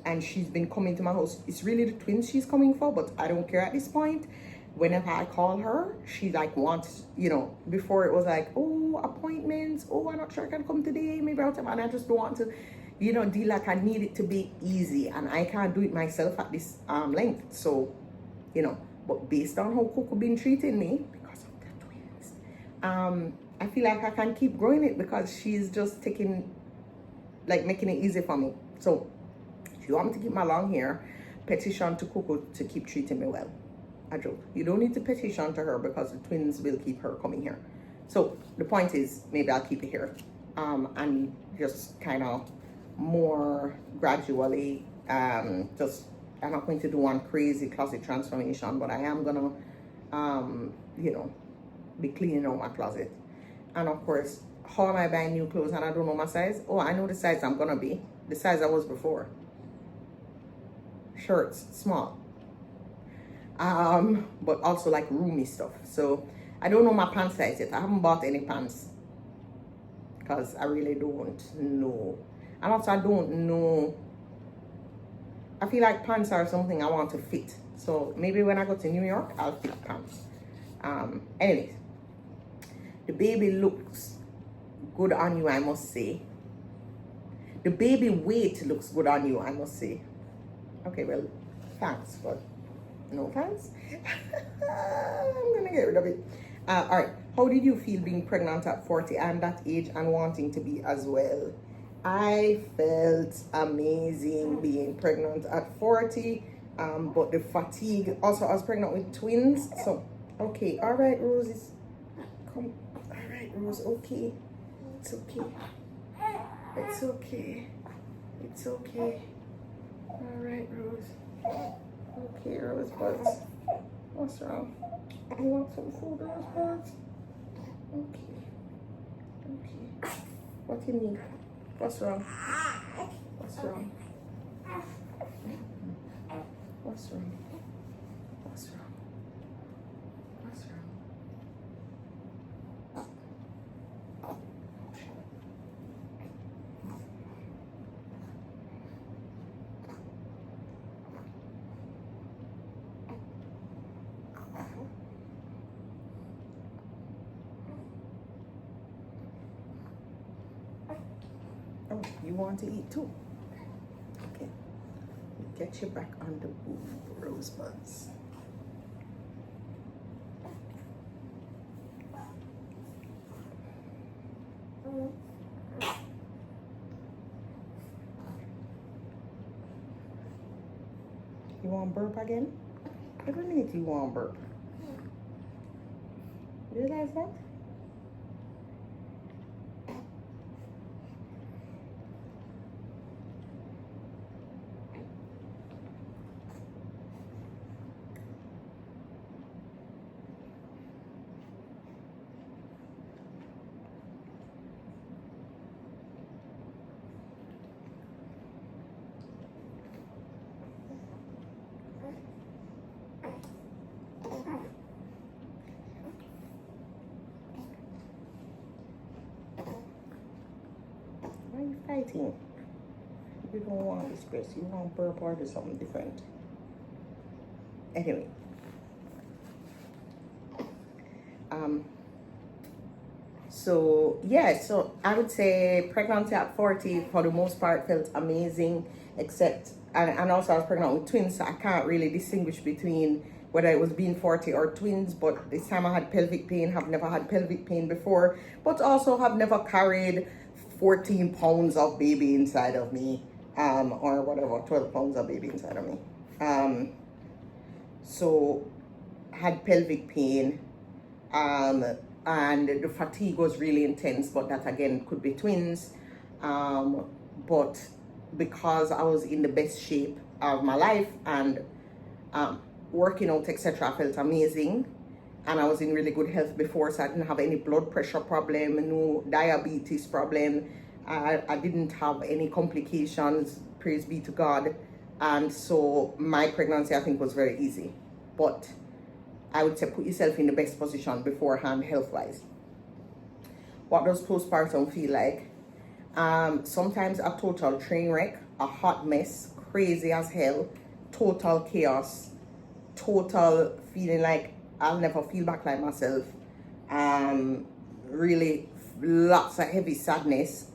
And she's been coming to my house. It's really the twins she's coming for, but I don't care at this point. Whenever I call her, she like wants, you know, before it was like, oh, appointments, oh, I'm not sure I can come today, maybe I'll come, and I just don't want to, you know, deal like I need it to be easy, and I can't do it myself at this length. So, you know, but based on how Coco been treating me, because of the twins, I feel like I can keep growing it because she's just taking, like, making it easy for me. So if you want me to keep my long hair, petition to Coco to keep treating me well. I joke. You don't need to petition to her because the twins will keep her coming here. So the point is, maybe I'll keep it here, and just kind of more gradually, just, I'm not going to do one crazy closet transformation, but I am gonna, you know, be cleaning out my closet. And of course, how am I buying new clothes and I don't know my size? Oh, I know the size I'm gonna be, the size I was before. Shirts, small. But also like roomy stuff. So I don't know my pants size yet. I haven't bought any pants because I really don't know. And also I don't know, I feel like pants are something I want to fit. So maybe when I go to New York, I'll fit pants. Anyways, the baby looks good on you, I must say. The baby weight looks good on you, I must say. Okay, well, thanks, but no thanks. I'm gonna get rid of it. All right, how did you feel being pregnant at 40 and that age and wanting to be as well? I felt amazing being pregnant at 40, but the fatigue, also I was pregnant with twins. So okay, all right, Rose, come, all right, Rose, okay, it's okay, it's okay, it's okay, all right, Rose. Okay, Rosebuds. What's wrong? You want some food, Rosebuds? Okay. Okay. What do you need? What's wrong? What's wrong? What's wrong? What's wrong? What's wrong? Oh, you want to eat too? Okay. Get you back on the boob, Rosebuds. You want burp again? Every minute you want burp. Realize that? lighting. You don't want this press. You want purple or something different. Anyway. So yeah, so I would say pregnancy at 40 for the most part felt amazing, except and also I was pregnant with twins, so I can't really distinguish between whether it was being 40 or twins. But this time I had pelvic pain. Have never had pelvic pain before, but also have never carried 14 pounds of baby inside of me, or whatever, 12 pounds of baby inside of me. So had pelvic pain, and the fatigue was really intense, but that again could be twins. But because I was in the best shape of my life and working out, etc., I felt amazing. And I was in really good health before, so I didn't have any blood pressure problem, no diabetes problem. I didn't have any complications, praise be to God. And so my pregnancy, I think, was very easy. But I would say put yourself in the best position beforehand, health-wise. What does postpartum feel like? Sometimes a total train wreck, a hot mess, crazy as hell, total chaos, total feeling like I'll never feel back like myself. Really lots of heavy sadness,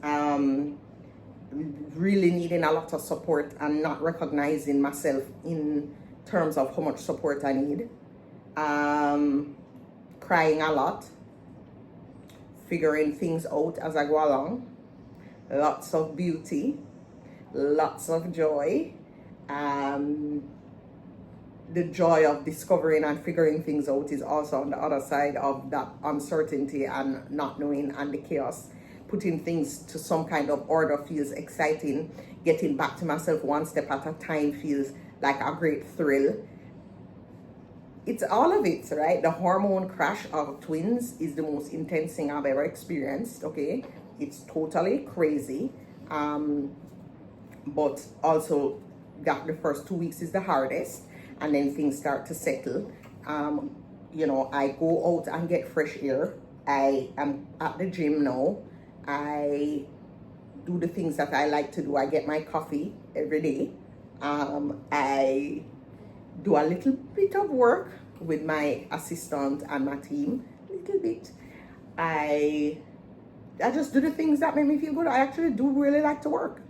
really needing a lot of support and not recognizing myself in terms of how much support I need. Crying a lot, figuring things out as I go along, lots of beauty, lots of joy, the joy of discovering and figuring things out is also on the other side of that uncertainty and not knowing and the chaos. Putting things to some kind of order feels exciting. Getting back to myself one step at a time feels like a great thrill. It's all of it, right? The hormone crash of twins is the most intense thing I've ever experienced, okay? It's totally crazy. But also that the first 2 weeks is the hardest, and then things start to settle. You know, I go out and get fresh air. I am at the gym now. I do the things that I like to do. I get my coffee every day. I do a little bit of work with my assistant and my team, little bit. I just do the things that make me feel good. I actually do really like to work.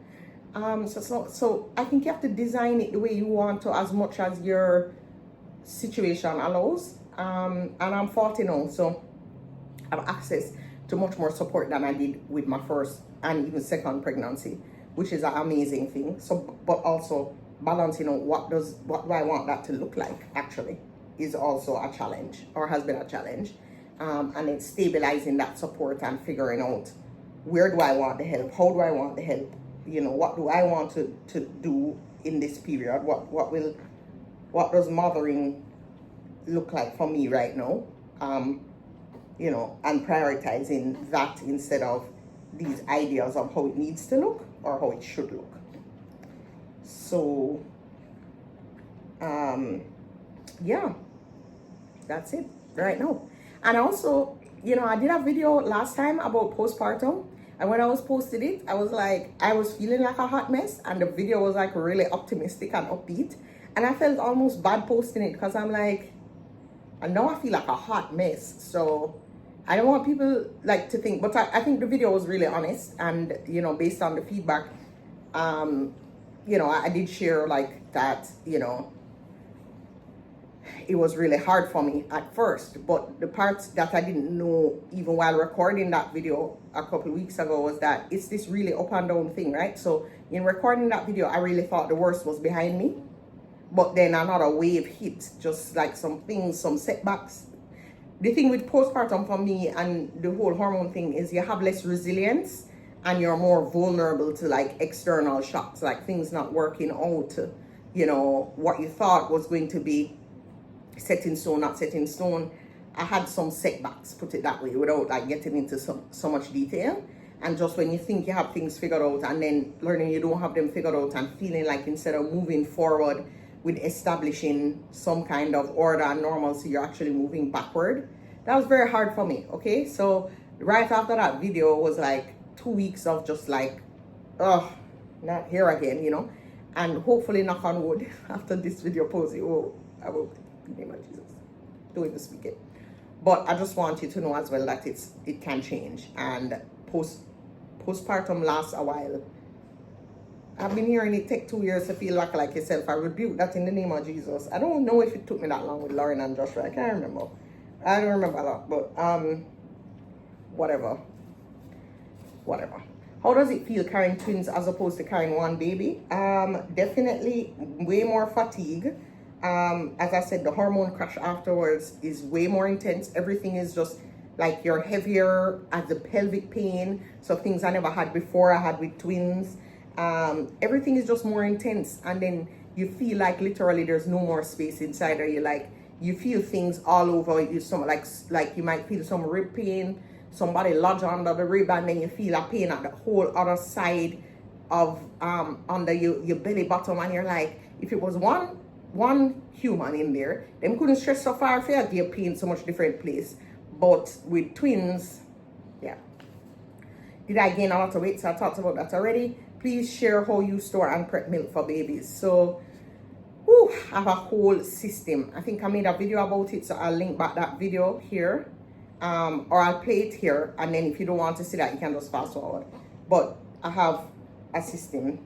So I think you have to design it the way you want to, as much as your situation allows. And I'm 40 now, so I have access to much more support than I did with my first and even second pregnancy, which is an amazing thing. So, but also balancing out what do I want that to look like actually is also a challenge, or has been a challenge. And then stabilizing that support and figuring out where do I want the help, how do I want the help, you know, what do I want to do in this period, what does mothering look like for me right now, you know, and prioritizing that instead of these ideas of how it needs to look or how it should look. So yeah, that's it right now. And also, you know, I did a video last time about postpartum, and when I was posted it, I was like, I was feeling like a hot mess, and the video was like really optimistic and upbeat, and I felt almost bad posting it because I'm like, I know I feel like a hot mess, so I don't want people like to think, but I think the video was really honest, and you know, based on the feedback, you know, I did share like that, you know, it was really hard for me at first, but the parts that I didn't know even while recording that video a couple weeks ago was that it's this really up and down thing, right? So in recording that video, I really thought the worst was behind me, but then another wave hit, just like some things, some setbacks. The thing with postpartum for me and the whole hormone thing is you have less resilience and you're more vulnerable to like external shocks, like things not working out, you know, what you thought was going to be set in stone, not set in stone. I had some setbacks, put it that way, without like getting into so much detail. And just when you think you have things figured out and then learning you don't have them figured out and feeling like instead of moving forward with establishing some kind of order and normalcy, you're actually moving backward. That was very hard for me, okay? So right after that video was like 2 weeks of just like oh, not here again, you know. And hopefully, knock on wood, after this video posting, oh, I will, in the name of Jesus, don't even speak it. But I just want you to know as well that it can change. And postpartum lasts a while. I've been hearing it take 2 years to feel like yourself. I rebuke that in the name of Jesus. I don't know if it took me that long with Lauren and Joshua. I can't remember. I don't remember a lot, but whatever. How does it feel carrying twins as opposed to carrying one baby? Definitely way more fatigue. As I said, the hormone crash afterwards is way more intense. Everything is just like you're heavier at the pelvic pain. So things I never had before I had with twins. Everything is just more intense, and then you feel like literally there's no more space inside, or you feel things all over you. Some like you might feel some rib pain, somebody lodge under the rib, and then you feel a pain at the whole other side of under your belly button, and you're like, if it was one human in there, them couldn't stretch so far for you give pain so much different place. But with twins, yeah. Did I gain a lot of weight? So I talked about that already. Please share how you store and prep milk for babies. So, I have a whole system. I think I made a video about it, so I'll link back that video here. Or I'll play it here, and then if you don't want to see that, you can just fast forward. But I have a system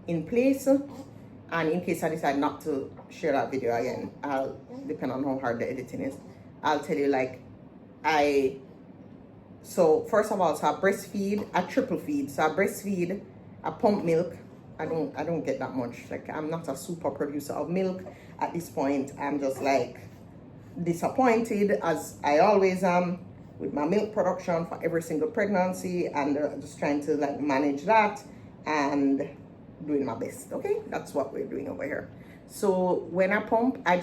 in place, and in case I decide not to share that video again, I'll, depend on how hard the editing is, I'll tell you so first of all, so I breastfeed, I triple feed. So I breastfeed, I pump milk. I don't get that much. Like, I'm not a super producer of milk at this point. I'm just like disappointed, as I always am, with my milk production for every single pregnancy, and just trying to like manage that and doing my best. Okay, that's what we're doing over here. So when I pump, I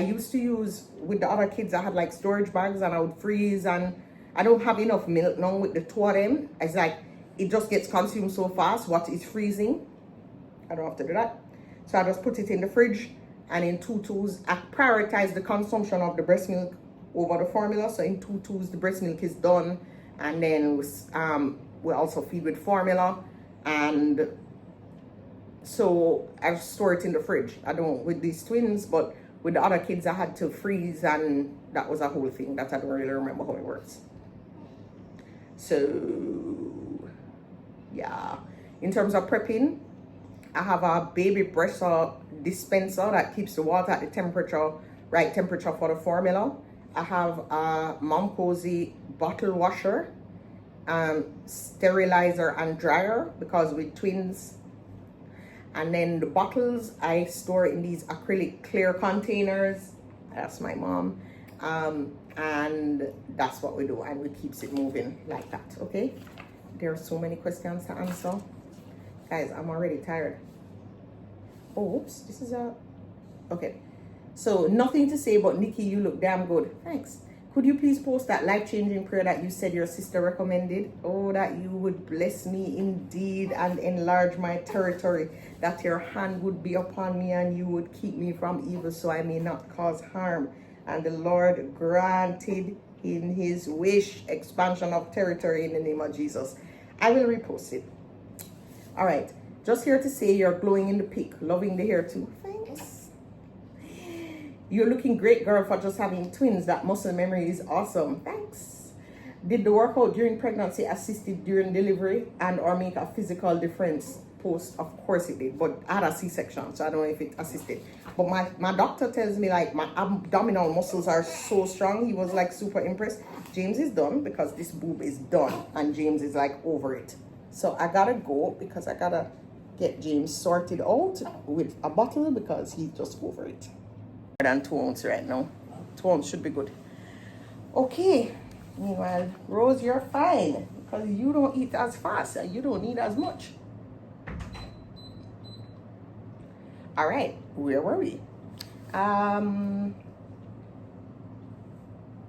used to use, with the other kids, I had like storage bags and I would freeze, and I don't have enough milk now with the two of them. It's like it just gets consumed so fast. What is freezing, I don't have to do that. So I just put it in the fridge, and in 2-2s, I prioritize the consumption of the breast milk over the formula. So in 2-2s, the breast milk is done, and then we also feed with formula, and so I store it in the fridge. I don't with these twins, but with the other kids I had to freeze, and that was a whole thing that I don't really remember how it works. So yeah, in terms of prepping, I have a baby pressure dispenser that keeps the water at the right temperature for the formula. I have a Mom Cozy bottle washer, sterilizer and dryer, because with twins. And then the bottles I store in these acrylic clear containers. That's my mom. And that's what we do, and we keeps it moving like that. Okay, there are so many questions to answer, guys. I'm already tired. Oh, oops, this is okay. So nothing to say, but Nikki, you look damn good. Thanks. Could you please post that life-changing prayer that you said your sister recommended? Oh, that you would bless me indeed and enlarge my territory, that your hand would be upon me and you would keep me from evil, so I may not cause harm. And the Lord granted in his wish expansion of territory in the name of Jesus. I will repost it. All right. Just here to say you're glowing in the pic. Loving the hair too. Thanks. You're looking great, girl, for just having twins. That muscle memory is awesome. Thanks. Did the workout during pregnancy assisted during delivery and or make a physical difference post? Of course it did, but I had a C-section, so I don't know if it assisted. But my doctor tells me like my abdominal muscles are so strong. He was like super impressed. James is done because this boob is done, and James is like over it. So I gotta go because I gotta get James sorted out with a bottle because he's just over it. More than 2 ounces right now. 2 ounces should be good. Okay. Meanwhile, Rose, you're fine because you don't eat as fast and you don't need as much. All right, where were we?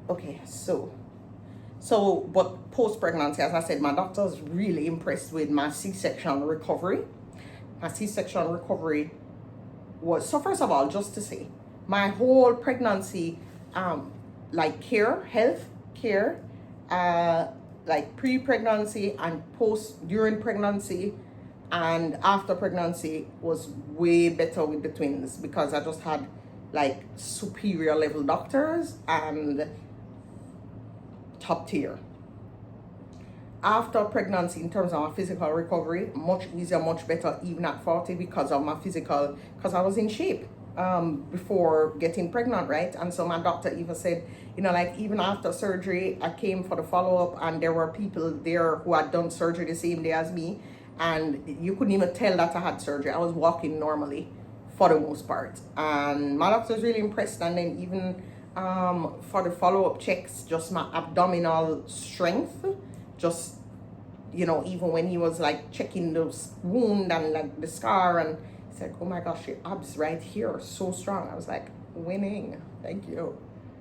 Okay, but post-pregnancy, as I said, my doctor's really impressed with my C-section recovery. My C-section recovery was, so first of all, just to say, my whole pregnancy, like health care, like pre-pregnancy and during pregnancy and after pregnancy was way better with the twins because I just had like superior level doctors and top tier. After pregnancy, in terms of my physical recovery, much easier, much better, even at 40 because of my physical, because I was in shape before getting pregnant, right? And so my doctor even said, you know, like even after surgery, I came for the follow-up and there were people there who had done surgery the same day as me. And you couldn't even tell that I had surgery. I was walking normally for the most part. And my doctor was really impressed. And then even for the follow-up checks, just my abdominal strength, just, you know, even when he was like checking the wound and like the scar, and he's like, oh my gosh, your abs right here are so strong. I was like, winning, thank you.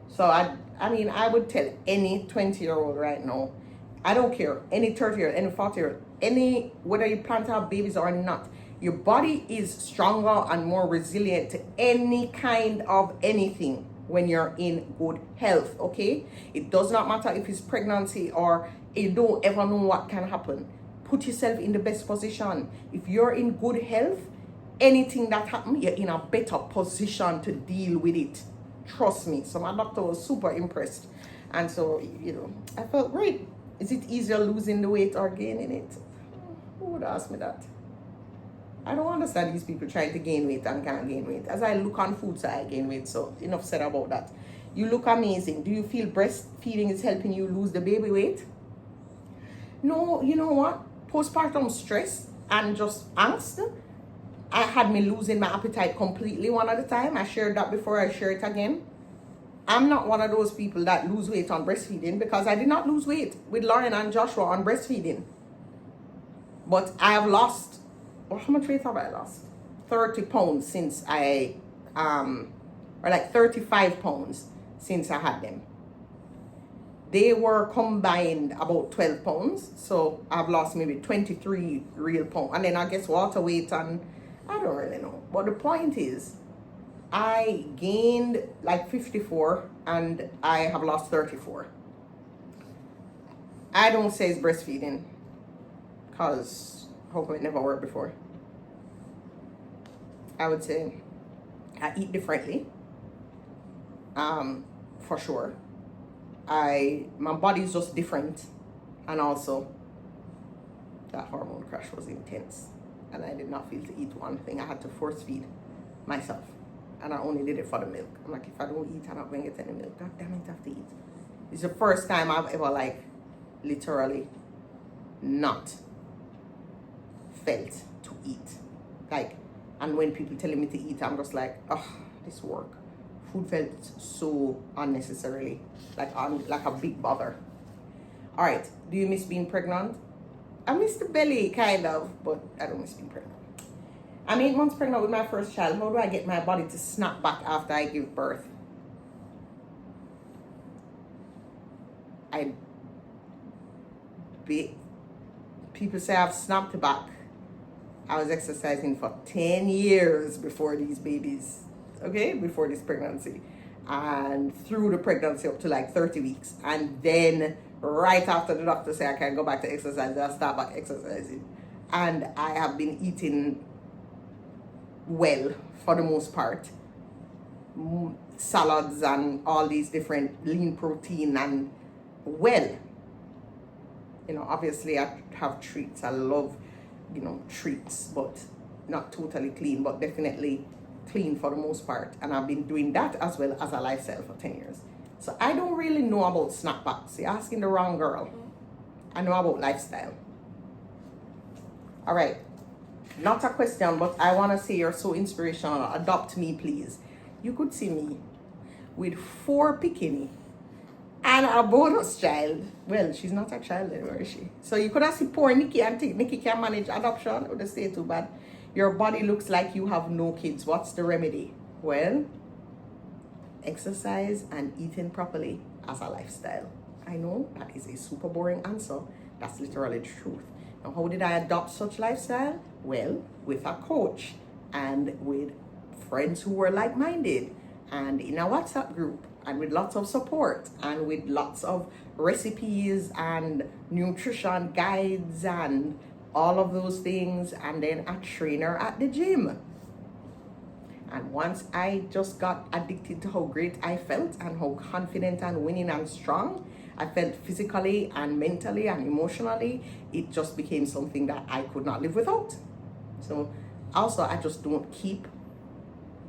So I mean, I would tell any 20-year-old right now, I don't care, any 30-year-old, any 40-year-old, any, whether you plan to have babies or not, your body is stronger and more resilient to any kind of anything when you're in good health, okay? It does not matter if it's pregnancy or you don't ever know what can happen. Put yourself in the best position. If you're in good health, anything that happens, you're in a better position to deal with it. Trust me. So my doctor was super impressed. And so, you know, I felt great. Is it easier losing the weight or gaining it? Who would ask me that? I don't understand these people trying to gain weight and can't gain weight. As I look on food, so I gain weight. So enough said about that. You look amazing. Do you feel breastfeeding is helping you lose the baby weight? No, you know what? Postpartum stress and just angst, I had me losing my appetite completely one at a time. I shared that before, I share it again. I'm not one of those people that lose weight on breastfeeding because I did not lose weight with Lauren and Joshua on breastfeeding. But I have lost, well, how much weight have I lost? 30 pounds since or like 35 pounds since I had them. They were combined about 12 pounds. So I've lost maybe 23 real pounds. And then I guess water weight and I don't really know. But the point is, I gained like 54 and I have lost 34. I don't say it's breastfeeding because hopefully it never worked before. I would say I eat differently, for sure. My body is just different, and also that hormone crash was intense and I did not feel to eat one thing. I had to force feed myself and I only did it for the milk. I'm like, if I don't eat, I'm not going to get any milk. God damn it, I have to eat. It's the first time I've ever like literally not felt to eat. Like, and when people telling me to eat, I'm just like, oh, this work. Food felt so unnecessarily, like a big bother. All right, do you miss being pregnant? I miss the belly, kind of, but I don't miss being pregnant. I'm 8 months pregnant with my first child. How do I get my body to snap back after I give birth? People say I've snapped back. I was exercising for 10 years before these babies, okay? Before this pregnancy. And through the pregnancy up to like 30 weeks. And then right after the doctor said I can go back to exercise, I start back exercising. And I have been eating well for the most part. Salads and all these different lean protein and well. You know, obviously I have treats. I love, you know, treats, but not totally clean, but definitely clean for the most part. And I've been doing that as well as a lifestyle for 10 years. So I don't really know about snapbacks. You're asking the wrong girl. I know about lifestyle. All right. Not a question, but I want to say you're so inspirational. Adopt me, please. You could see me with 4 bikini and a bonus child. Well, she's not a child anymore, is she? So you could have seen poor Nikki and think Nikki can manage adoption. It would stay too bad. Your body looks like you have no kids. What's the remedy? Well, exercise and eating properly as a lifestyle. I know that is a super boring answer. That's literally the truth. Now, how did I adopt such lifestyle? Well, with a coach and with friends who were like-minded and in a WhatsApp group and with lots of support and with lots of recipes and nutrition guides and all of those things, and then a trainer at the gym. And once I just got addicted to how great I felt and how confident and winning and strong I felt physically and mentally and emotionally, it just became something that I could not live without. So also, I just don't keep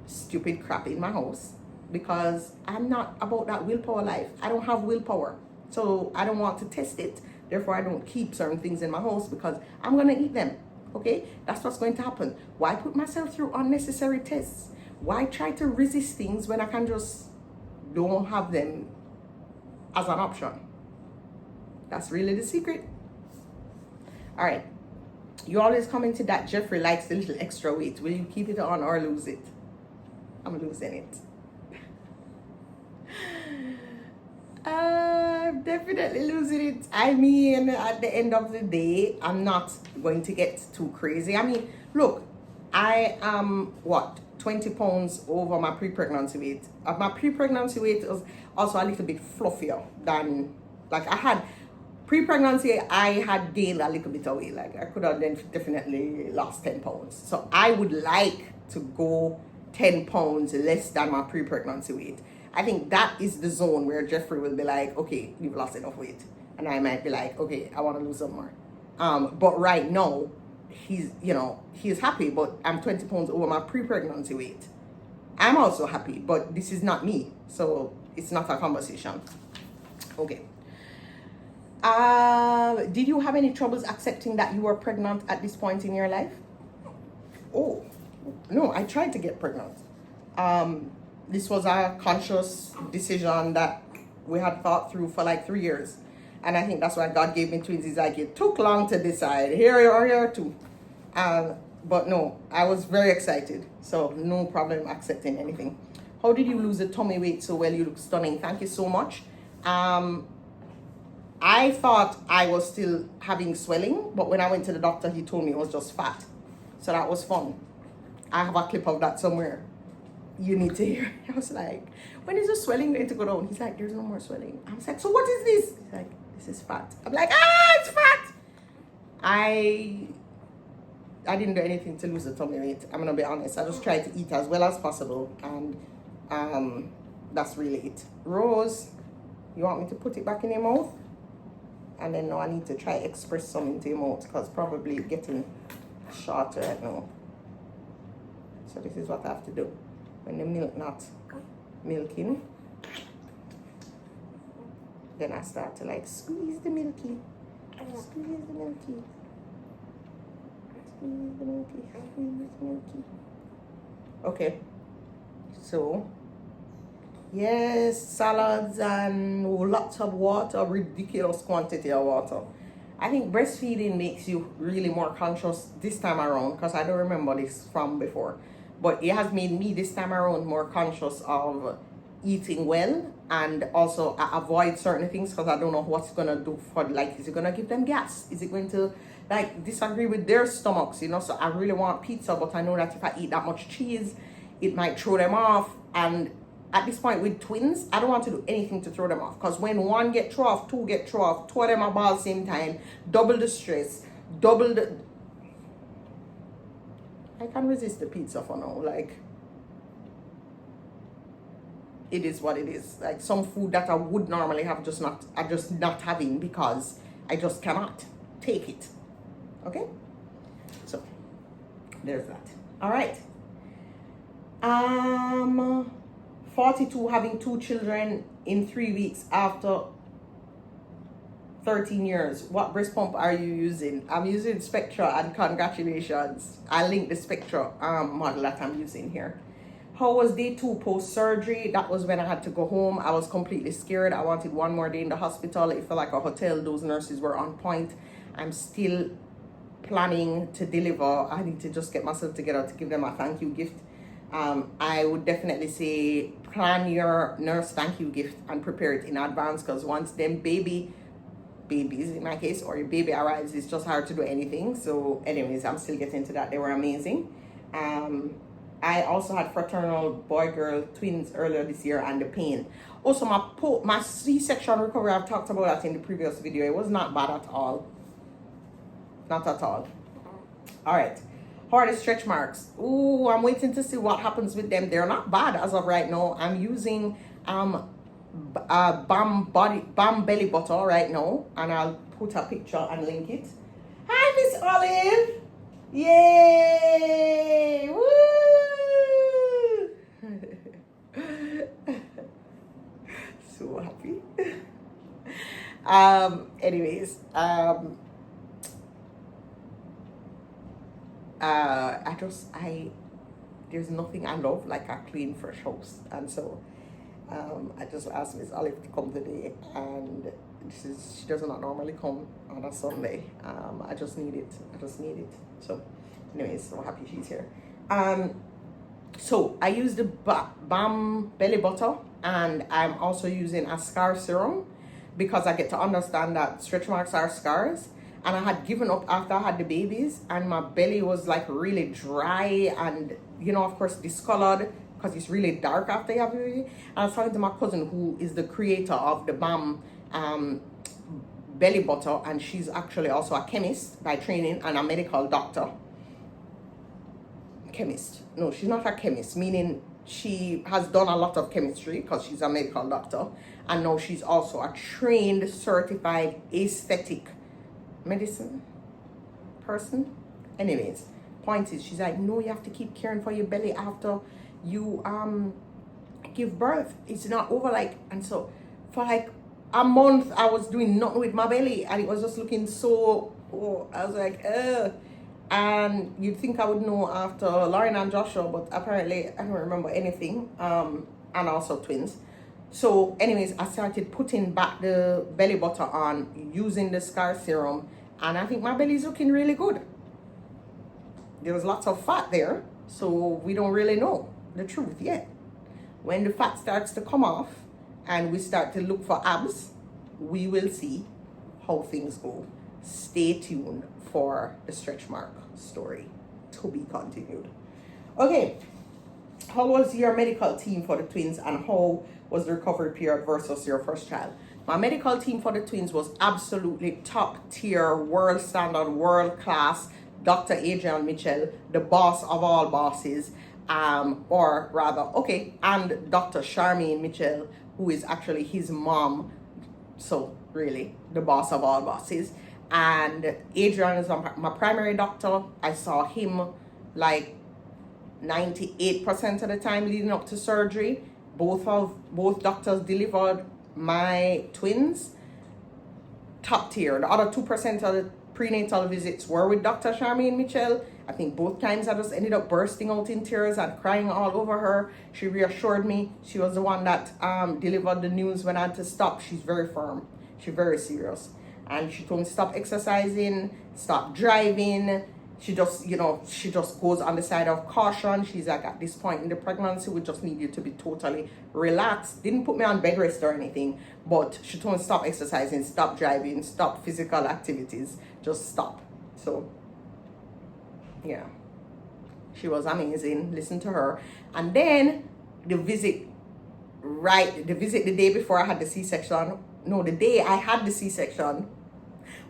stupid crap in my house because I'm not about that willpower life. I don't have willpower. So I don't want to test it. Therefore, I don't keep certain things in my house because I'm going to eat them. Okay? That's what's going to happen. Why put myself through unnecessary tests? Why try to resist things when I can just don't have them as an option? That's really the secret. All right. You always commented that Jeffrey likes the little extra weight. Will you keep it on or lose it? I'm losing it. I'm definitely losing it. I mean, at the end of the day, I'm not going to get too crazy. I mean, look, I am 20 pounds over my pre-pregnancy weight. My pre-pregnancy weight was also a little bit fluffier than, like, I had pre-pregnancy, I had gained a little bit of weight. Like, I could have then definitely lost 10 pounds. So I would like to go 10 pounds less than my pre-pregnancy weight. I think that is the zone where Jeffrey will be like, okay, you've lost enough weight. And I might be like, okay, I want to lose some more. But right now, he's happy, but I'm 20 pounds over my pre-pregnancy weight. I'm also happy, but this is not me. So it's not a conversation. Okay. Did you have any troubles accepting that you were pregnant at this point in your life? Oh, no, I tried to get pregnant. This was a conscious decision that we had thought through for like 3 years. And I think that's why God gave me twins. He's like, it took long to decide. Here you are, here too. But no, I was very excited. So no problem accepting anything. How did you lose the tummy weight so well? You look stunning. Thank you so much. I thought I was still having swelling, but when I went to the doctor, he told me it was just fat. So that was fun. I have a clip of that somewhere. You need to hear. I was like, when is the swelling going to go down? He's like, there's no more swelling. I was like, so what is this? He's like, this is fat. I'm like, it's fat. I didn't do anything to lose the tummy weight. I'm gonna be honest. I just tried to eat as well as possible, and that's really it. Rose, you want me to put it back in your mouth? And then now I need to try express some into your mouth because probably getting shorter right now. So this is what I have to do. When the milk not milking, then I start to like squeeze the milky. Squeeze the milky. Squeeze the milky. Squeeze the milky. Okay. So yes, salads and lots of water, ridiculous quantity of water. I think breastfeeding makes you really more conscious this time around because I don't remember this from before. But it has made me this time around more conscious of eating well, and also I avoid certain things because I don't know what's going to do for, like, is it going to give them gas? Is it going to, like, disagree with their stomachs, you know? So I really want pizza, but I know that if I eat that much cheese, it might throw them off. And at this point with twins, I don't want to do anything to throw them off because when one get thrown off, two get thrown off, two of them are all at the same time, double the stress, double the... I can resist the pizza for now. Like, it is what it is. Like, some food that I would normally have, I'm just not having because I just cannot take it. Okay? So, there's that. All right. 42, having 2 children in 3 weeks after 13 years. What breast pump are you using? I'm using Spectra, and congratulations. I linked the Spectra model that I'm using here. How was day 2 post-surgery? That was when I had to go home. I was completely scared. I wanted one more day in the hospital. It felt like a hotel. Those nurses were on point. I'm still planning to deliver. I need to just get myself together to give them a thank you gift. I would definitely say plan your nurse thank you gift and prepare it in advance, because once them babies in my case, or your baby arrives, it's just hard to do anything. So anyways, I'm still getting to that. They were amazing. I also had fraternal boy-girl twins earlier this year, and the pain. Also, my C-section recovery, I've talked about that in the previous video. It was not bad at all. Not at all. All right. How are the stretch marks? Ooh, I'm waiting to see what happens with them. They're not bad as of right now. I'm using Balm Belly Butter right now, and I'll put a picture and link it. Hi, Miss Olive. Yay! Woo! So happy. Anyways, there's nothing I love like a clean, fresh house, and so I just asked Miss Olive to come today, and she does not normally come on a Sunday. I just need it. So, anyways, so happy she's here. So I use the Balm Belly Butter, and I'm also using a scar serum because I get to understand that stretch marks are scars. And I had given up after I had the babies, and my belly was like really dry and, you know, of course, discolored because it's really dark after you have a baby. And I was talking to my cousin, who is the creator of the Balm Belly Butter, and she's actually also a chemist by training and a medical doctor. Chemist. No, she's not a chemist, meaning she has done a lot of chemistry because she's a medical doctor. And now she's also a trained, certified aesthetic medicine person. Anyways, point is, she's like, no, you have to keep caring for your belly after you give birth. It's not over. Like, and so for like a month I was doing nothing with my belly, and it was just looking so, I was like, and you'd think I would know after Lauren and Joshua, but apparently I don't remember anything. And also twins. So anyways, I started putting back the belly butter on, using the scar serum, and I think my belly is looking really good. There was lots of fat there, so we don't really know the truth yet. When the fat starts to come off and we start to look for abs, we will see how things go. Stay tuned for the stretch mark story to be continued. Okay, how was your medical team for the twins, and how was the recovery period versus your first child? My medical team for the twins was absolutely top tier, world standard, world class. Dr. Adrian Mitchell, the boss of all bosses, and Dr. Charmaine Mitchell, who is actually his mom. So really, the boss of all bosses. And Adrian is my primary doctor. I saw him like 98% of the time leading up to surgery. Both doctors delivered my twins top tier. The other 2% of the prenatal visits were with Dr. Charmaine Mitchell. I think both times I just ended up bursting out in tears and crying all over her. She reassured me. She was the one that delivered the news when I had to stop. She's very firm. She's very serious. And she told me stop exercising, stop driving. She just goes on the side of caution. She's like, at this point in the pregnancy, we just need you to be totally relaxed. Didn't put me on bed rest or anything, but she told me stop exercising, stop driving, stop physical activities, just stop. So, yeah, she was amazing. Listen to her. And then the visit the day before I had the C-section, no, the day I had the C-section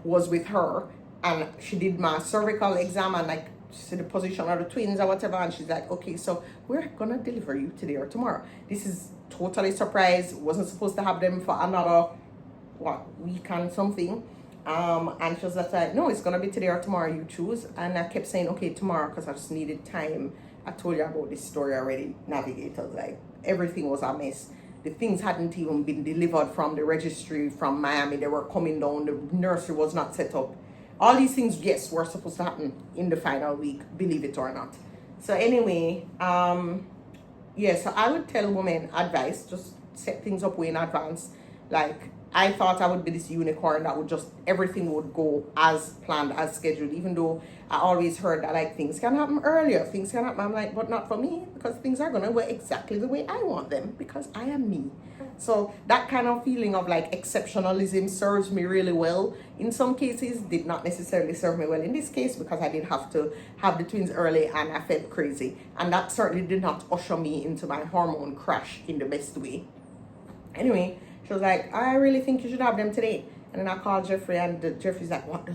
was with her. And she did my cervical exam and like see the position of the twins or whatever. And she's like, okay, so we're going to deliver you today or tomorrow. This is totally surprise. Wasn't supposed to have them for another, week and something. And she was like, no, it's going to be today or tomorrow, you choose. And I kept saying, okay, tomorrow, because I just needed time. I told you about this story already, navigators. Like, everything was a mess. The things hadn't even been delivered from the registry from Miami. They were coming down. The nursery was not set up. All these things, yes, were supposed to happen in the final week, believe it or not. So anyway, so I would tell women advice, just set things up way in advance. Like, I thought I would be this unicorn that would just, everything would go as planned, as scheduled, even though I always heard that like things can happen earlier, things can happen. I'm like, but not for me, because things are gonna go exactly the way I want them, because I am me. So that kind of feeling of like exceptionalism serves me really well. In some cases, did not necessarily serve me well in this case, because I did have to have the twins early and I felt crazy. And that certainly did not usher me into my hormone crash in the best way. Anyway, she was like, I really think you should have them today. And then I called Jeffrey, and Jeffrey's like, what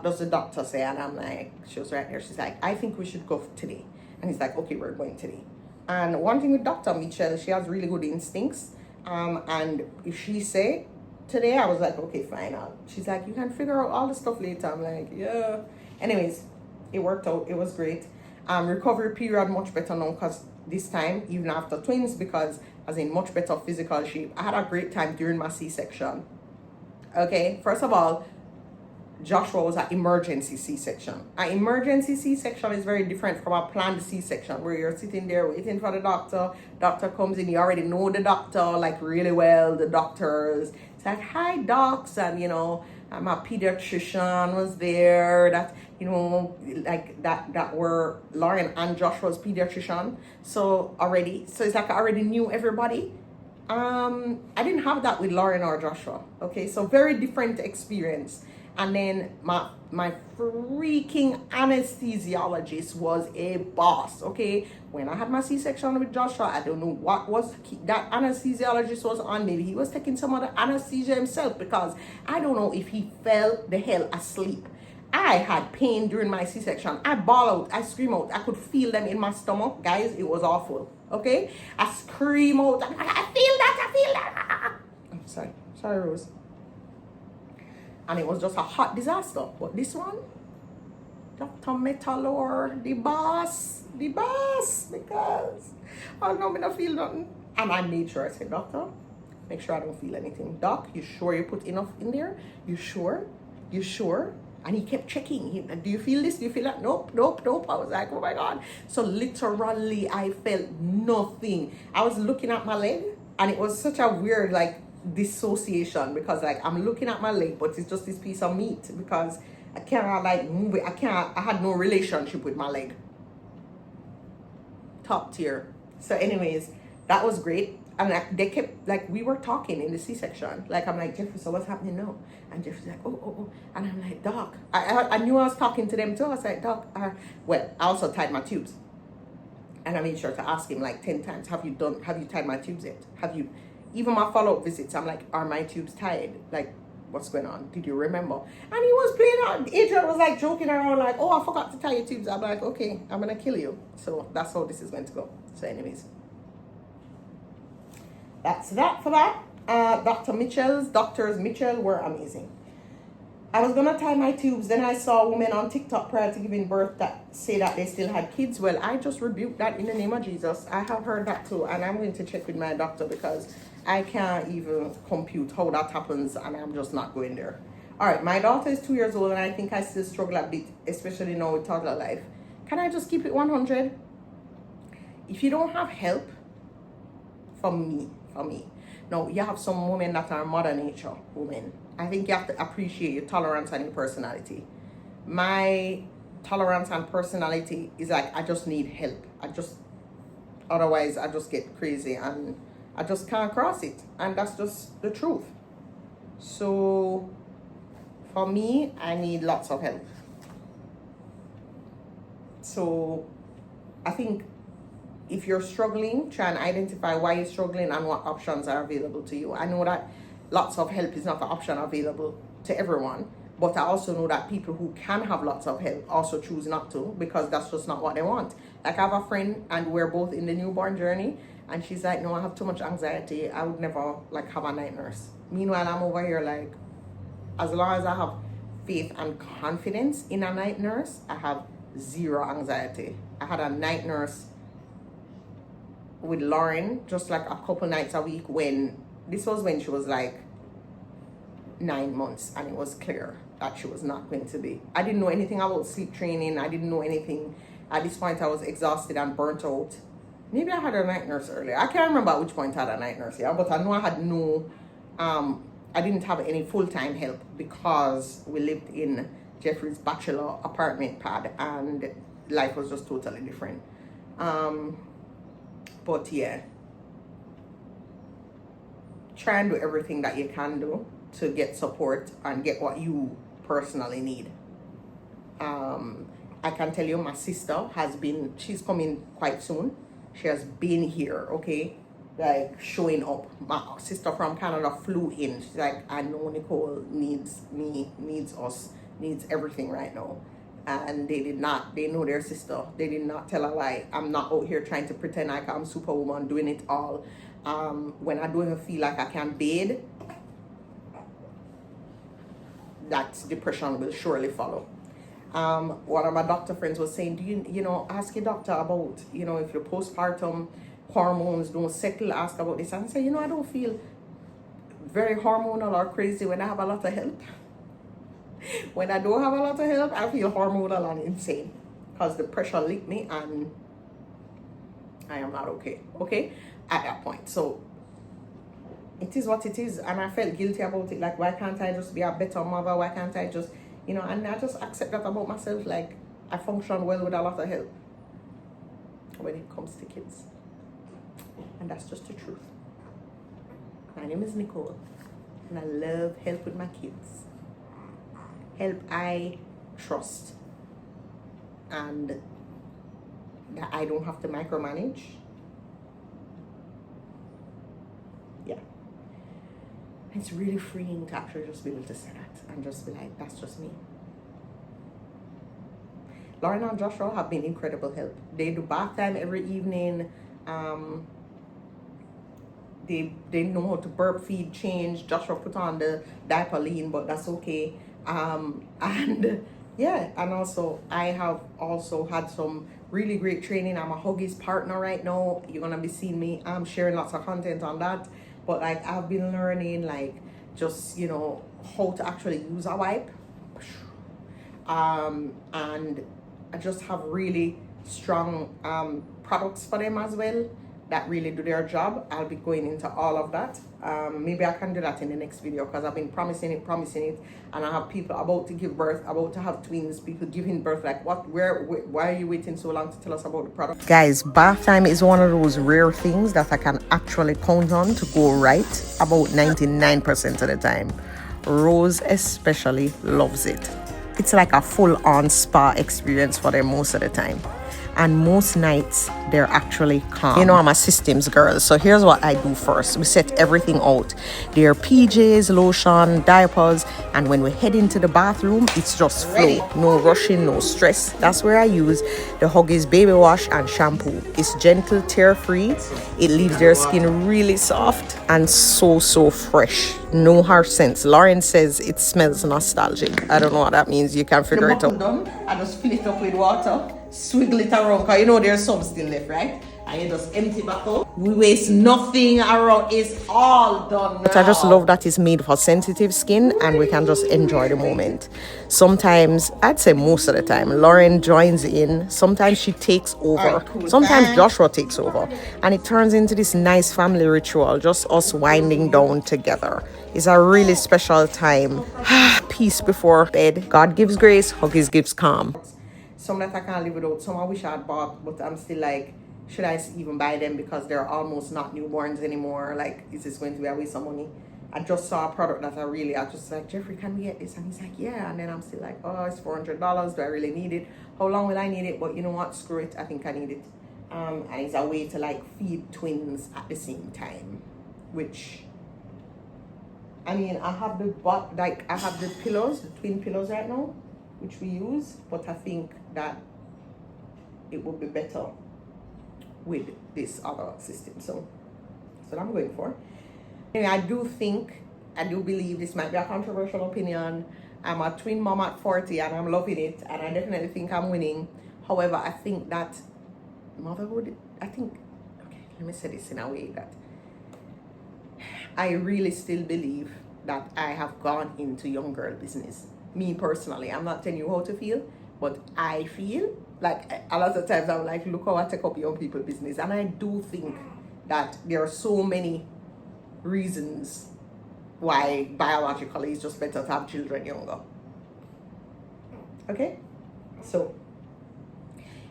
does the doctor say? And I'm like, she was right there. She's like, I think we should go today. And he's like, okay, we're going today. And one thing with Dr. Mitchell, she has really good instincts. And if she say today, I was like, okay, fine. She's like, you can figure out all the stuff later. I'm like, yeah. Anyways, it worked out. It was great. Recovery period much better now, because this time, even after twins, because I was in much better physical shape. I had a great time during my C-section. Okay, first of all, Joshua was an emergency C-section. An emergency C-section is very different from a planned C-section, where you're sitting there waiting for the doctor. Doctor comes in, you already know the doctor like really well, the doctors. It's like, hi docs, and my pediatrician was there, that like that were Lauren and Joshua's pediatrician. So it's like I already knew everybody. I didn't have that with Lauren or Joshua. Okay, so very different experience. And then my freaking anesthesiologist was a boss. Okay, when I had my C-section with Joshua, I don't know what was that anesthesiologist was on. Maybe he was taking some of the anesthesia himself, because I don't know if he fell the hell asleep. I had pain during my C-section. I bawl out, I scream out. I could feel them in my stomach. Guys, it was awful. Okay, I scream out. I feel that. I'm sorry, Rose. And it was just a hot disaster. But this one, Dr. Metalor, the boss, because I don't feel nothing. And I made sure, I said, doctor, make sure I don't feel anything. Doc, you sure you put enough in there? You sure? And he kept checking. Do you feel this? Do you feel that? Nope. I was like, oh my God. So literally, I felt nothing. I was looking at my leg, and it was such a weird, like, dissociation, because like I'm looking at my leg, but it's just this piece of meat, because I cannot like move it. I had no relationship with my leg. Top tier. So anyways, that was great. And they kept, like, we were talking in the C-section. Like, I'm like, Jeffrey, so what's happening now? And Jeffrey's like, oh. And I'm like, Doc. I knew I was talking to them too. I was like, Doc, well, I also tied my tubes. And I made sure to ask him like 10 times, have you tied my tubes yet? Even my follow-up visits, I'm like, are my tubes tied? Like, what's going on? Did you remember? And he was playing out. Adrian was like joking around, like, oh, I forgot to tie your tubes. I'm like, okay, I'm going to kill you. So that's how this is going to go. So anyways, that's that for that. Doctors Mitchell were amazing. I was going to tie my tubes. Then I saw women on TikTok prior to giving birth that say that they still had kids. Well, I just rebuked that in the name of Jesus. I have heard that too. And I'm going to check with my doctor, because I can't even compute how that happens, and I'm just not going there. All right, my daughter is 2 years old, and I think I still struggle a bit, especially now with toddler life. Can I just keep it 100? If you don't have help, for me, now you have some women that are mother nature women. I think you have to appreciate your tolerance and your personality. My tolerance and personality is like, I just need help. Otherwise I just get crazy, and I just can't cross it. And that's just the truth. So for me, I need lots of help. So I think if you're struggling, try and identify why you're struggling and what options are available to you. I know that lots of help is not an option available to everyone, but I also know that people who can have lots of help also choose not to, because that's just not what they want. Like, I have a friend, and we're both in the newborn journey, and she's like, no, I have too much anxiety. I would never like have a night nurse. Meanwhile, I'm over here like, as long as I have faith and confidence in a night nurse, I have zero anxiety. I had a night nurse with Lauren just like a couple nights a week when she was like 9 months, and it was clear that she was not going to be. I didn't know anything about sleep training. I didn't know anything. At this point, I was exhausted and burnt out. Maybe I had a night nurse earlier. I can't remember at which point I had a night nurse, yeah, but I know I had no I didn't have any full-time help because we lived in Jeffrey's bachelor apartment pad and life was just totally different. But yeah, try and do everything that you can do to get support and get what you personally need. I can tell you my sister she's coming quite soon. She has been here, okay? Like showing up. My sister from Canada flew in. She's like, I know Nicole needs me, needs us, needs everything right now. And they know their sister. They did not tell a lie. I'm not out here trying to pretend like I'm superwoman doing it all. When I don't even feel like I can bathe, that depression will surely follow. One of my doctor friends was saying, do you know, ask your doctor about, you know, if your postpartum hormones don't settle, ask about this. And I say, you know, I don't feel very hormonal or crazy when I have a lot of help. When I don't have a lot of help, I feel hormonal and insane because the pressure licked me and I am not okay at that point. So it is what it is, and I felt guilty about it. Like, why can't I just be a better mother? Why can't I just, you know, and I just accept that about myself. Like, I function well with a lot of help when it comes to kids. And that's just the truth. My name is Nicole, and I love help with my kids. Help I trust, and that I don't have to micromanage. Yeah. It's really freeing to actually just be able to say that and just be like, that's just me. Lauren and Joshua have been incredible help. They do bath time every evening. They know how to burp, feed, change. Joshua put on the diaper lean, but that's okay. And yeah, and also I have also had some really great training. I'm a Huggies partner right now. You're gonna be seeing me sharing lots of content on that. But like, I've been learning, like, just, you know, how to actually use a wipe. And I just have really strong products for them as well that really do their job. I'll be going into all of that. Maybe I can do that in the next video because I've been promising it, and I have people about to give birth, about to have twins, people giving birth. Like, why are you waiting so long to tell us about the product? Guys, bath time is one of those rare things that I can actually count on to go right about 99% of the time. Rose especially loves it. It's like a full-on spa experience for them most of the time. And most nights they're actually calm. You know, I'm a systems girl, so here's what I do first. We set everything out. Their PJs, lotion, diapers, and when we head into the bathroom, it's just flow. No rushing, no stress. That's where I use the Huggies Baby Wash and Shampoo. It's gentle, tear-free. It leaves their skin really soft and so fresh. No harsh scents. Lauren says it smells nostalgic. I don't know what that means. You can figure it out. Done. I just fill it up with water. Swiggle it around, because you know there's some still left, right? And you just empty back out. We waste nothing around. It's all done now. I just love that it's made for sensitive skin and we can just enjoy the moment. Sometimes, I'd say most of the time, Lauren joins in. Sometimes she takes over. Right, cool. Sometimes Joshua takes over. And it turns into this nice family ritual, just us winding down together. It's a really special time. Peace before bed. God gives grace, Huggies gives calm. Some that I can't live without, some I wish I had bought, but I'm still like, should I even buy them because they're almost not newborns anymore? Like, is this going to be a waste of money? I just saw a product that I just like, Jeffrey, can we get this? And he's like, yeah. And then I'm still like, oh, it's $400. Do I really need it? How long will I need it? But you know what? Screw it. I think I need it. And it's a way to like feed twins at the same time, which, I mean, I have the pillows, the twin pillows right now, which we use, but I think that it would be better with this other system. So that's what I'm going for. Anyway, I do believe this might be a controversial opinion. I'm a twin mom at 40 and I'm loving it, and I definitely think I'm winning. However, I think that motherhood, okay, let me say this in a way that I really still believe that I have gone into young girl business. Me personally, I'm not telling you how to feel, but I feel like a lot of times I'm like, look how I take up young people business. And I do think that there are so many reasons why biologically it's just better to have children younger. Okay? So,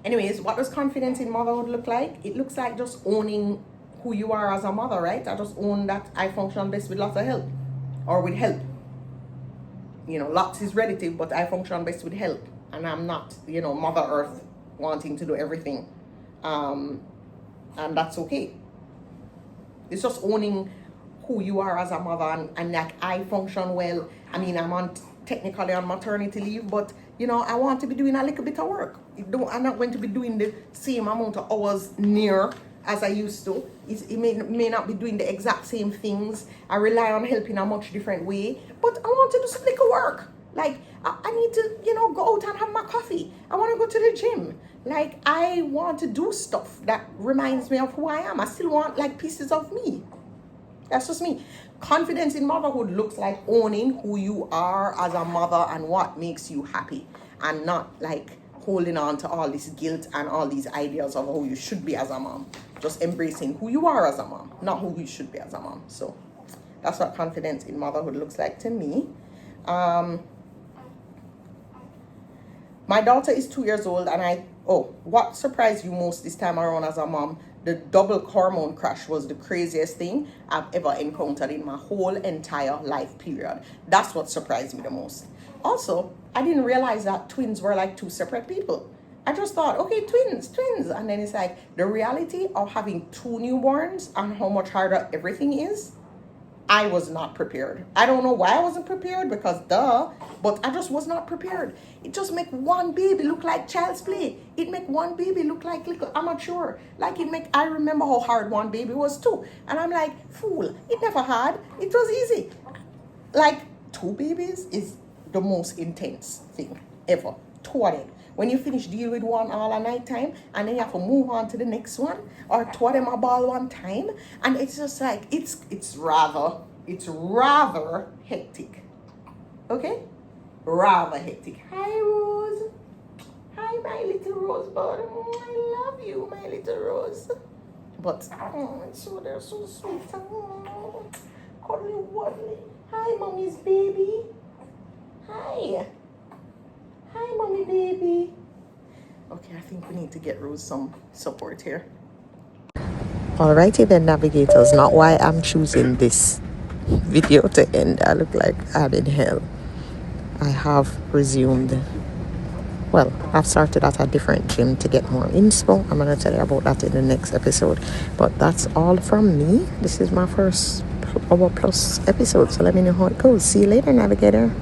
anyways, what does confidence in motherhood look like? It looks like just owning who you are as a mother, right? I just own that I function best with lots of help, or with help. You know, lots is relative, but I function best with help. And I'm not, you know, Mother Earth wanting to do everything. And that's okay. It's just owning who you are as a mother, and like I function well. I mean, I'm technically on maternity leave, but you know, I want to be doing a little bit of work. I'm not going to be doing the same amount of hours near as I used to. It may not be doing the exact same things. I rely on help in a much different way, but I want to do some little work. Like, I need to, you know, go out and have my coffee. I want to go to the gym. Like, I want to do stuff that reminds me of who I am. I still want, like, pieces of me. That's just me. Confidence in motherhood looks like owning who you are as a mother and what makes you happy, and not like holding on to all this guilt and all these ideas of who you should be as a mom. Just embracing who you are as a mom, not who you should be as a mom. So that's what confidence in motherhood looks like to me. My daughter is 2 years old, and what surprised you most this time around as a mom? The double hormone crash was the craziest thing I've ever encountered in my whole entire life period. That's what surprised me the most. Also, I didn't realize that twins were like two separate people. I just thought, okay, twins. And then it's like the reality of having two newborns and how much harder everything is. I was not prepared. I don't know why I wasn't prepared, because but I just was not prepared. It just make one baby look like child's play. It make one baby look like little amateur. Like I remember how hard one baby was too. And I'm like, fool, it never hard. It was easy. Like, two babies is the most intense thing ever. Two of them. When you finish deal with one all at night time, and then you have to move on to the next one, or two of them a ball one time, and it's just like it's rather hectic. Okay? Rather hectic. Hi, Rose. Hi, my little rosebud. I love you, my little rose. But they're so sweet. Cuddly wuddly. Hi, mommy's baby. Hi, mommy baby. Okay, I think we need to get Rose some support here. Alrighty then, navigators. Not why I'm choosing this video to end. I look like I'm in hell. I have resumed. Well, I've started at a different gym to get more inspo. I'm going to tell you about that in the next episode. But that's all from me. This is my first hour plus episode, so let me know how it goes. See you later, navigator.